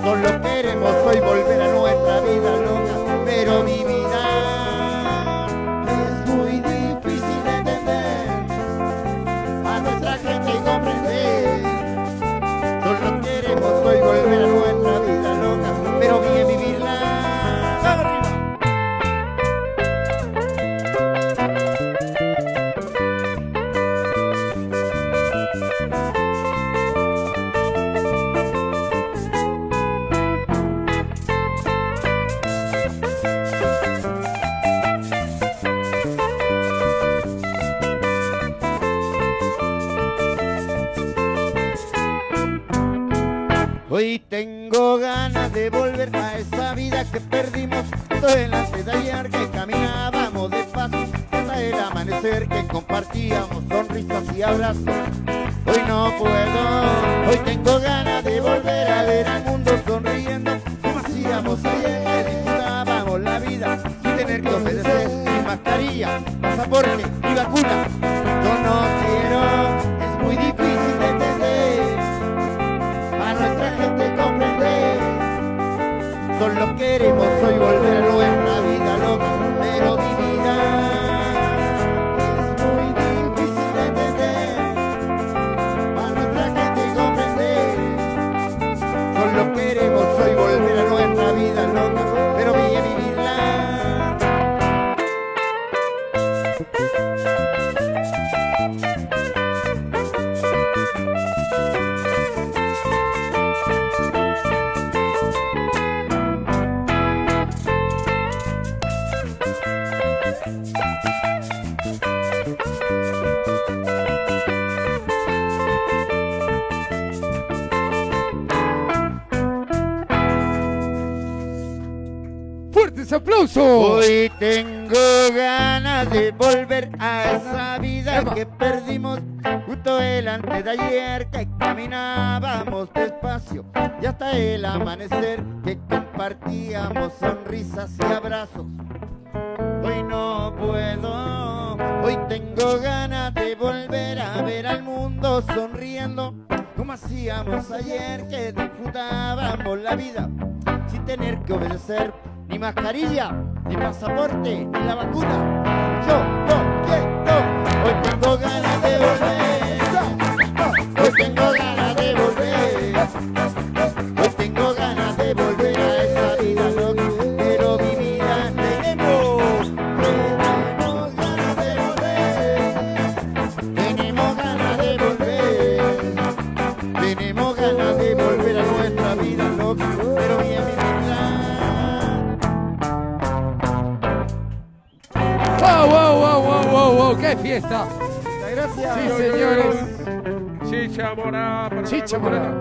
Solo queremos hoy volver a nuestra vida loca, pero mi vida es muy difícil de entender a nuestra gente y comprender. Solo queremos hoy volver a nuestra vida loca, pero bien vivirla. Hoy tengo ganas de volver a esa vida que perdimos todo el antes de ayer, que caminábamos despacio hasta el amanecer, que compartíamos sonrisas y abrazos. Hoy no puedo, hoy tengo ganas de volver a ver al mundo sonriendo como hacíamos ayer, que disfrutábamos la vida sin tener que obedecer, sin mascarilla, pasaporte y vacuna. Yo no quiero, es muy difícil de entender a nuestra gente comprender. Solo queremos hoy volver a nuestra vida loca, pero mi vida es muy difícil de entender a nuestra gente comprender. Solo queremos hoy volver a nuestra vida loca, pero bien vivirla. ese aplauso. Hoy tengo ganas de volver a esa vida que perdimos justo el antes de ayer, que caminábamos despacio y hasta el amanecer, que compartíamos sonrisas y abrazos. Hoy no puedo, hoy tengo ganas de volver a ver al mundo sonriendo, como hacíamos ayer, que disfrutábamos la vida sin tener que obedecer ni mascarilla, ni pasaporte, ni la vacuna. Yo no quiero, hoy tengo ganas de volver, hoy tengo ganas de volver, hoy tengo ganas de volver a esa vida, no quiero vivir a tenemos ganas de volver, tenemos ganas de volver, tenemos ganas de volver a nuestra vida, no quiero bien vivirla. ¡Wow! ¡Qué fiesta! Gracias. Sí, señores. Chicha morada. Chicha morada.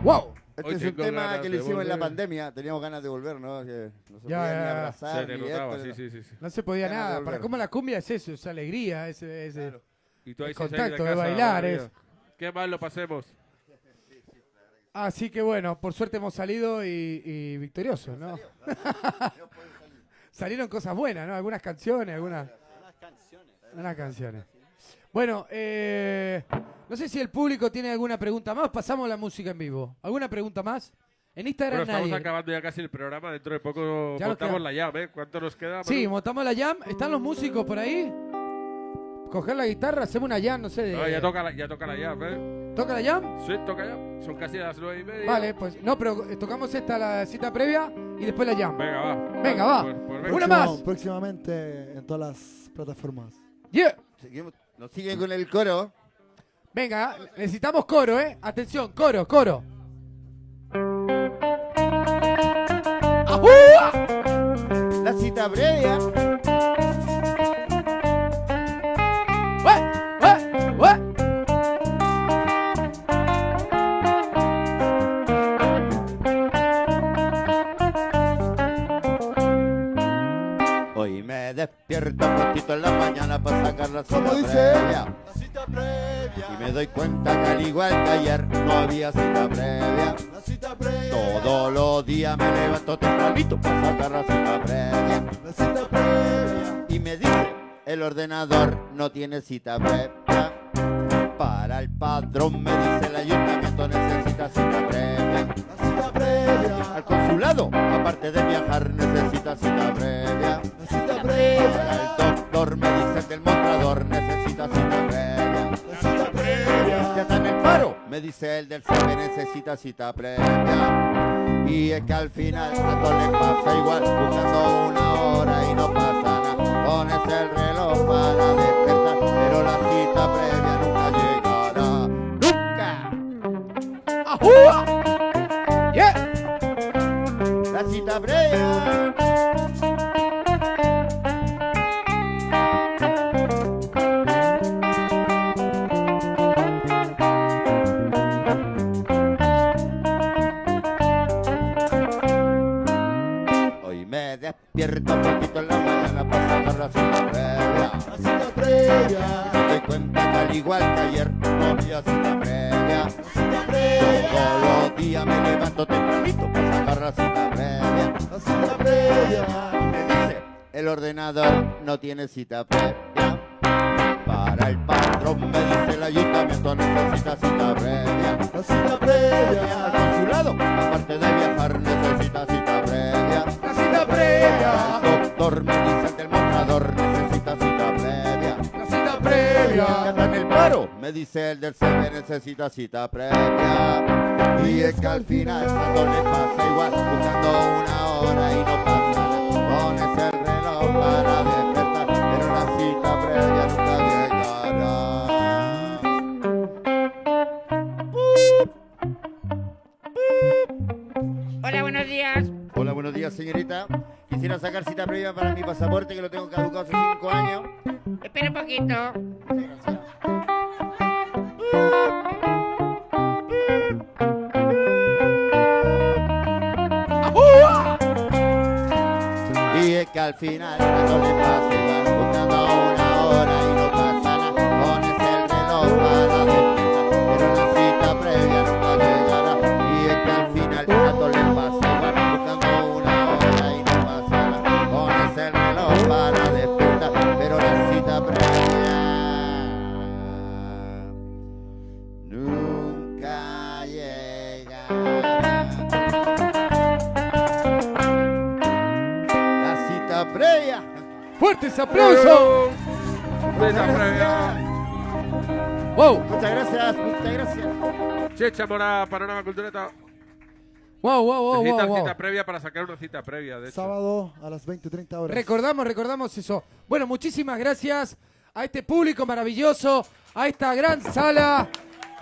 ¡Wow! Este es un tema que le hicimos en la pandemia. Teníamos ganas de volver, ¿no? Que no se podía ni abrazar. Se te ni notaba, esto, sí. No se podía Ganas de nada. volver. Para cómo la cumbia es eso, es alegría, ese Claro. Y tú ahí el sin salir contacto de casa, bailar. madre Es. mía. Qué mal lo pasemos. Así que bueno, por suerte hemos salido y victoriosos, ¿no? Salieron cosas buenas, ¿no? Algunas canciones, algunas canciones. Bueno, no sé si el público tiene alguna pregunta más. Pasamos a la música en vivo. ¿Alguna pregunta más? En Instagram Bueno, estamos nadie. acabando ya casi el programa. Dentro de poco Ya nos montamos queda. la llave. ¿Cuánto nos queda? Sí, Manu? montamos la jam. ¿Están los músicos por ahí? Coger la guitarra, hacemos una jam, no sé. De... No, ya toca la llave. ¿Toca la jam? Sí, toca ya. Son casi las 9:30. Vale, pues no, pero tocamos la cita previa y después la jam. Venga, va. Venga, va. Pues venga. Una más. Próximamente en todas las plataformas. Yeah. Nos siguen con el coro. Venga, necesitamos coro, ¿eh? Atención, coro. ¡Ajúa! La cita previa. Hoy me despierto prontito en la mañana para sacar la cita previa. Y me doy cuenta que al igual que ayer no había cita previa. Todos los días me levanto tempranito para sacar la cita previa. Y me dice, el ordenador no tiene cita previa. Para el padrón me dice el ayuntamiento necesita cita previa. Al consulado, aparte de viajar, necesita cita previa. Para el doctor me dice que el mostrador necesita cita previa. Ya está en el paro, me dice el del CB necesita cita previa. Y es que al final a todos les pasa igual, buscando una hora y no pasa nada. Pones el reloj para despertar, pero la cita previa nunca llegará. ¡Nunca! ¡Ajúa! ¡Yeah! La cita previa. Hoy me despierto un poquito en la mañana para sacar la cita previa. Y me doy cuenta que al igual que ayer no había cita previa. Todos los días me levanto tempranito para sacar la cita previa. Y me dice, el ordenador no tiene cita previa. Para el patrón me dice el ayuntamiento necesita cita previa. Al consulado, aparte de viajar, necesita cita previa. ¡La cita previa! Al doctor me dice que el mostrador necesita cita previa. ¡La cita previa! Ya está en el paro, me dice el del CB necesita cita previa. Y es que al final a todos les pasa igual, buscando una hora y no pasa nada. Pones el reloj para despertar, pero la cita previa nunca llegará. Hola, buenos días. Hola, buenos días, señorita. Quisiera sacar cita previa para mi pasaporte que lo tengo caducado hace 5 años. Espera un poquito. ¡Ajúa! que al final a todo le pasa igual, buscando una hora y no pasa nada, pones el reloj para despertar, pero la cita previa nunca llegará, y es que al final a todo le pasa igual, buscando una hora y no pasa nada, pones el reloj para despertar, pero la cita previa nunca llega. La cita previa. ¡Fuertes aplausos! Cita previa. ¡Wow! Muchas gracias, muchas gracias. Checha Mora, Panorama Cultureta. ¡Wow, wow, wow, Necesitas wow, wow! cita previa para sacar una cita previa, de hecho. Sábado a las 20:30 horas. Recordamos eso. Bueno, muchísimas gracias a este público maravilloso, a esta gran sala,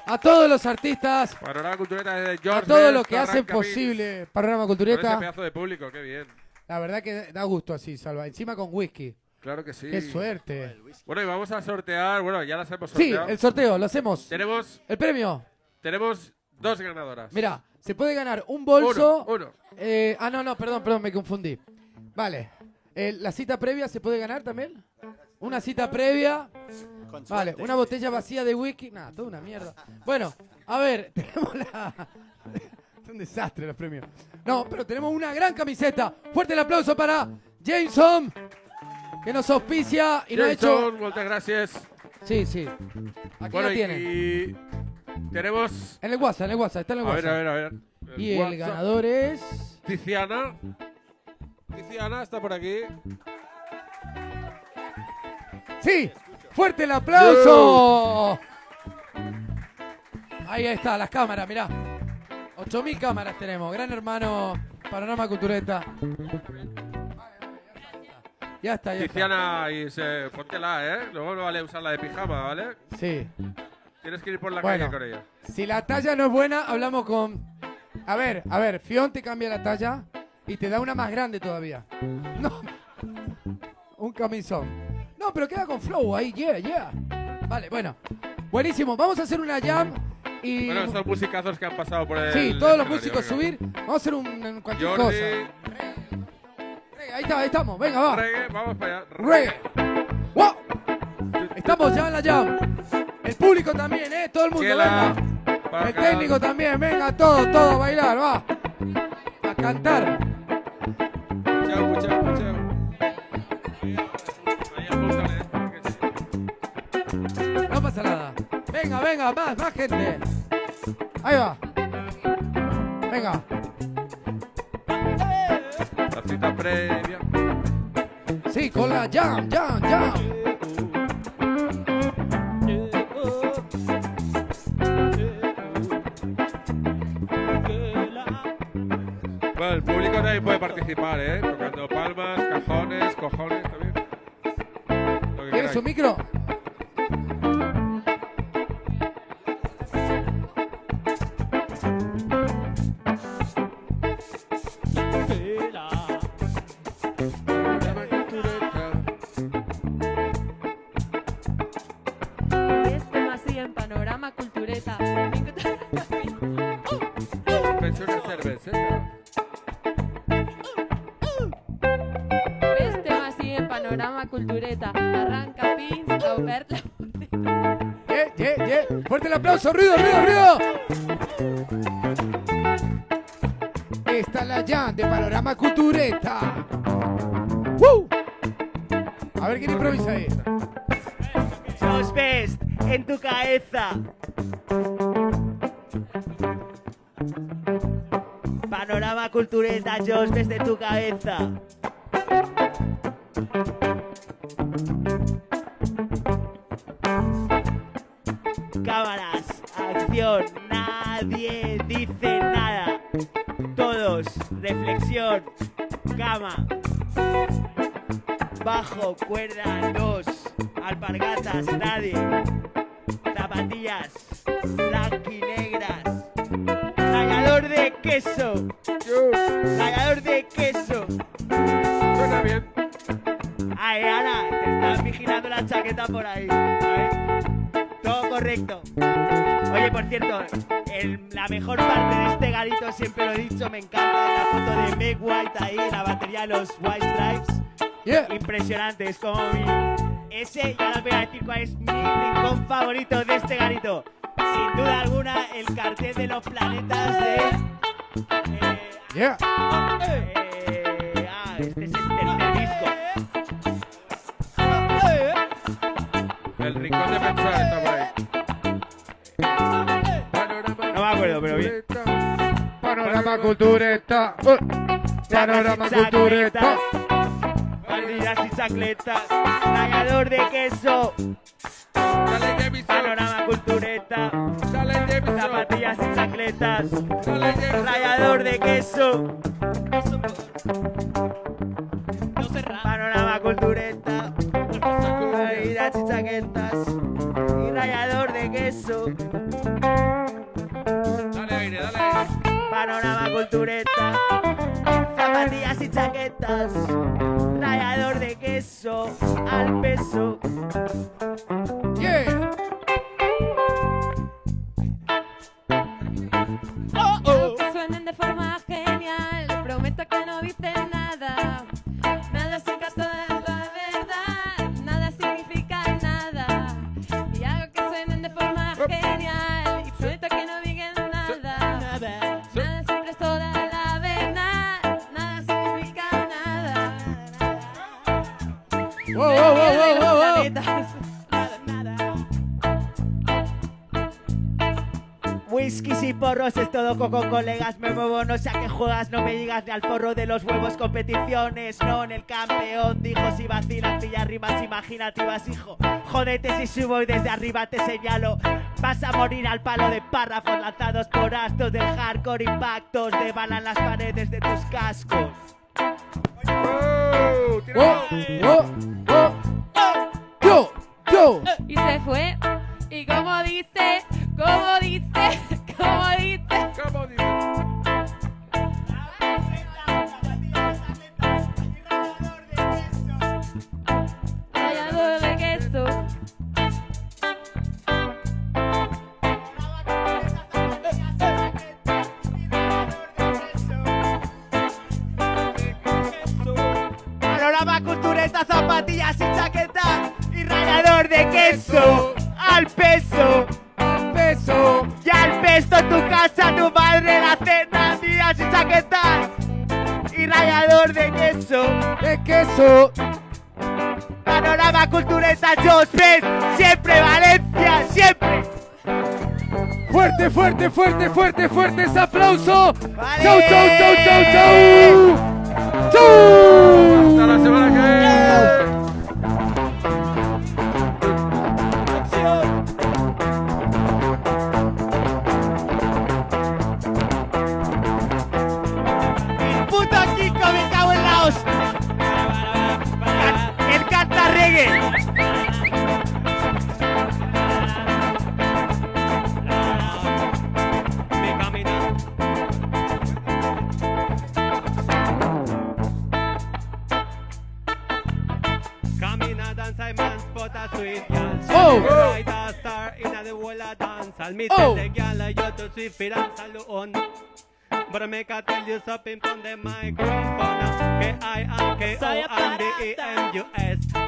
a todos los artistas, Panorama Cultureta de George a todos Best, los que hacen Arranca posible Panorama Con ese Cultureta. pedazo de público, qué bien. La verdad que da gusto así, Salva. Encima con whisky. Claro que sí. ¡Qué suerte! Bueno, y vamos a sortear, bueno, ya las hemos Sí, sorteado. el sorteo, lo hacemos. Tenemos El premio. 2 ganadoras. Mira, se puede ganar un bolso. Uno. No, perdón, me confundí. Vale. La cita previa se puede ganar también. Una cita previa. Vale, una botella vacía de whisky. Nada, toda una mierda. Bueno, a ver, tenemos la. Es un desastre los premios. No, pero tenemos una gran camiseta. Fuerte el aplauso para Jameson, que nos auspicia y nos ha hecho. Jason, muchas gracias. Sí, sí. Aquí Bueno, la tienen. y tenemos... En el WhatsApp, está en el A WhatsApp. ver. Y el WhatsApp. ganador es. Tiziana. Tiziana está por aquí. ¡Sí! ¡Fuerte el aplauso! Ahí está, las cámaras, mirá. 8.000 cámaras tenemos. Gran hermano, Panorama Cultureta. Ya está. Tiziana, y póntela, ¿eh? Luego no vale usarla de pijama, ¿vale? Sí. Tienes que ir por la Bueno. calle con ella. Si la talla no es buena, hablamos con... A ver, Fion te cambia la talla y te da una más grande todavía. No. Un camisón. No, pero queda con flow ahí, yeah. Vale, bueno. Buenísimo, vamos a hacer una jam y... Bueno, estos musicazos que han pasado por el... Sí, todos los escenario, músicos venga. subir. Vamos a hacer cualquier Jordi. cosa. Ahí estamos, venga, va. Reggae, vamos para allá. Reggae. ¡Wow! Estamos ya en la jam. El público también, todo el mundo, Que la- venga. para El que técnico también, venga, todo a bailar, va. A cantar. Chao. No pasa nada. Venga, más gente. Ahí va. Venga. La cita previa. Sí, con la jam. Bueno, el público también puede participar, ¿eh? Tocando palmas, cajones, cojones también. Lo que ¿Quieres queráis. un micro? Este más y en Panorama Cultureta. Pensión cervecera. Este más y en Panorama Cultureta. Arranca pins a verla. Fuerte el aplauso, ruido. Esta es la jam de Panorama Cultureta. ¡Woo! A ver quién improvisa ahí. Josh Best, en tu cabeza. Panorama Cultureta, Josh Best en tu cabeza. Cámaras, acción, nadie dice nada. Todos, reflexión, cama. Bajo, cuerda, 2, alpargatas, nadie. Zapatillas, blanquinegras. Rallador de queso. Rallador de queso. Suena bien. Ay, Ana, te están vigilando la chaqueta por ahí. ¿Sabes? Todo correcto. Oye, por cierto, la mejor parte de este garito, siempre lo he dicho, me encanta la foto de Meg White ahí, la batería de los White Stripes. impresionantes como mi... Ese, ya os voy a decir cuál es mi rincón favorito de este garito. Sin duda alguna, el cartel de los planetas de... este es el tercer disco. El rincón de pensar está por ahí. No me acuerdo, pero bien. Panorama Cultureta. Panorama Cultureta. Bandidas y chacletas. Rallador de queso. Panorama Cultureta. Zapatillas y chacletas. Rallador de queso. Panorama Cultureta. Bandidas y chaquetas. Y rallador de queso. Dale aire, dale aire. Panorama Cultureta. Zapatillas y chaquetas. Rallador de queso al peso. Suenan de forma genial, prometo que no dicen nada. Nada es un caso de la verdad, nada significa nada. Y hago que suenen de forma genial, y prometo que no digan nada. Nada siempre es toda la verdad, nada significa nada. Whiskies y porros es todo con colegas. Me muevo, no sé a qué juegas. No me digas ni al forro de los huevos. Competiciones, no en el campeón. Dijo si vacilas, pilla rimas imaginativas, hijo. Jódete si subo y desde arriba te señalo. Vas a morir al palo de párrafos lanzados por astros del hardcore. Impactos de bala en las paredes de tus cascos. Y se fue, y como dice, como dice, como dice. ¿Cómo dice? Rallador de queso. Panorama Cultureta, zapatillas y chaqueta. Y rallador de queso al peso. Y al pesto en tu casa, tu madre, la cena, días y chaquetas. Y rallador de queso. Panorama Cultureta, Just Fest, siempre Valencia, siempre. Fuerte, fuerte, fuerte, fuerte, fuerte ese aplauso. Vale. Chau, chau, chau, chau, chau. Chau. Hasta la semana que viene. Puto Kiko, me cago en la hostia. El canta reggae. Camina, danza y man, spot a sweet girl. Oh. Right a star in the world of dance. I'll meet the girl, you to sweet fit and salon. But I make I tell you something from the microphone. K-I-N-K-O-N-D-E-M-U-S.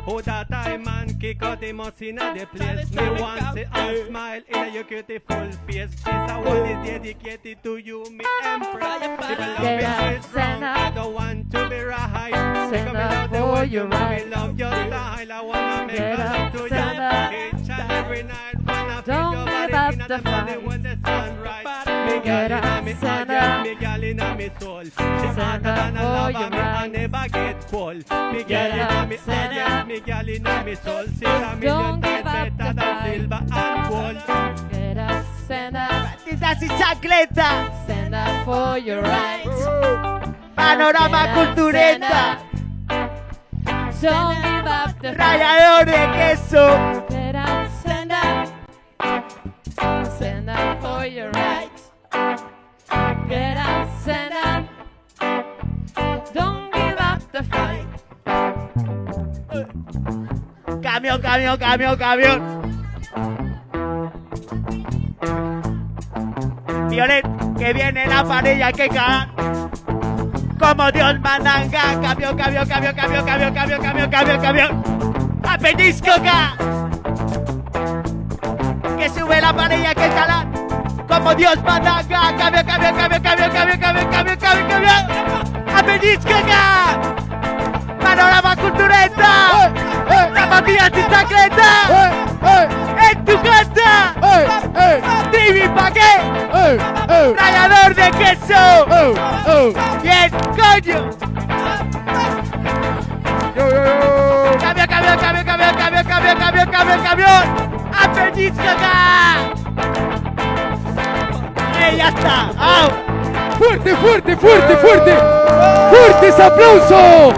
Who that I man kick out the most in the place. Me want to smile in your beautiful face. This award is dedicated to you, me empress. If I love you is wrong, I don't want to be right. Because me love the way you me love your style. I wanna make love to you each and every night. Wanna feel your body in the morning when the sun rise. Me girl inna me heart, me girl inna me soul. She hotter than a lava, me I never get cold. Me girl inna me heart, yes, me girl inna me soul. She's a million times better than silver and gold. Get up, stand up. Patitas y chancleta. Stand up for your rights. Panorama Cultureta. Don't give up the Rallador de queso. Get up, stand up. Stand up for your rights. Get up, stand up. Don't give up the fight. Camión, camión, camión, camión. Violet, que viene la parella, hay que cagar. como Dios mandanga. Cambio, cambio, cambio, cambio, cambio, cambio, cambio, cambio, cambio. ¡A peñiscoca! Que sube la parilla, que escala como Dios mandanga. Cambio, cambio, cambio, cambio, cambio, cambio, cambio, cambio, cambio. ¡A peñiscoca! Panorama Cultureta. La familia sin tacleta. En tu casa. TV Paqué. Rallador de queso. Bien, coño. Cambio, cambio, cambio, cambio, cambio, cambio, cambio, cambio, cambio. ¡A pellizcoca! Ya está. ¡Au! ¡Fuerte, fuerte, fuerte, fuerte! ¡Fuertes aplausos!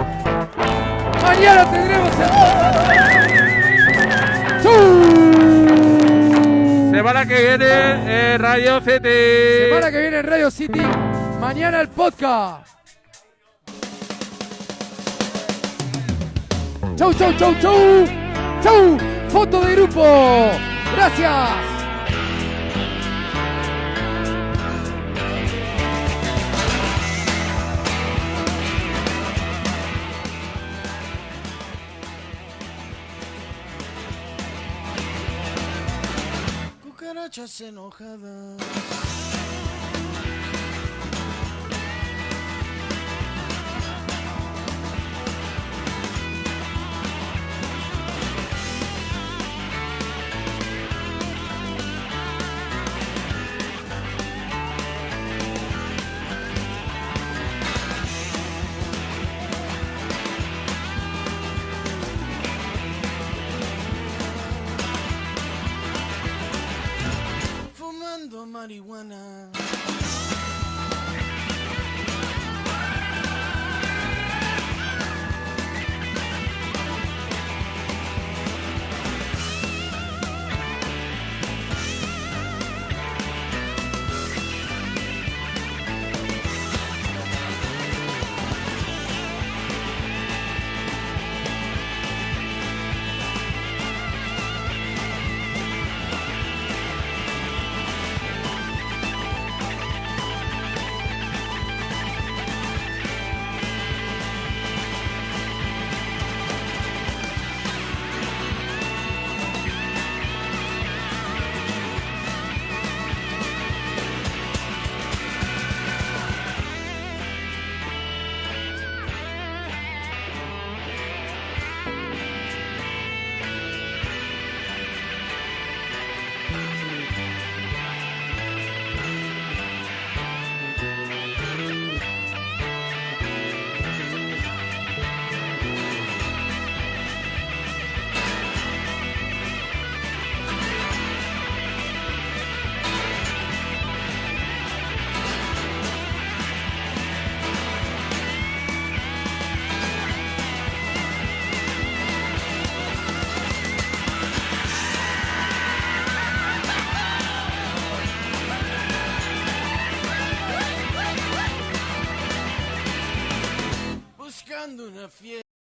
Mañana tendremos Semana que viene Radio City. Semana que viene en Radio City. Mañana el podcast. Chau, chau, chau, chau. Chau. Foto de grupo. Gracias. Cucarachas enojadas. Fumando marihuana. Buscando una fiesta.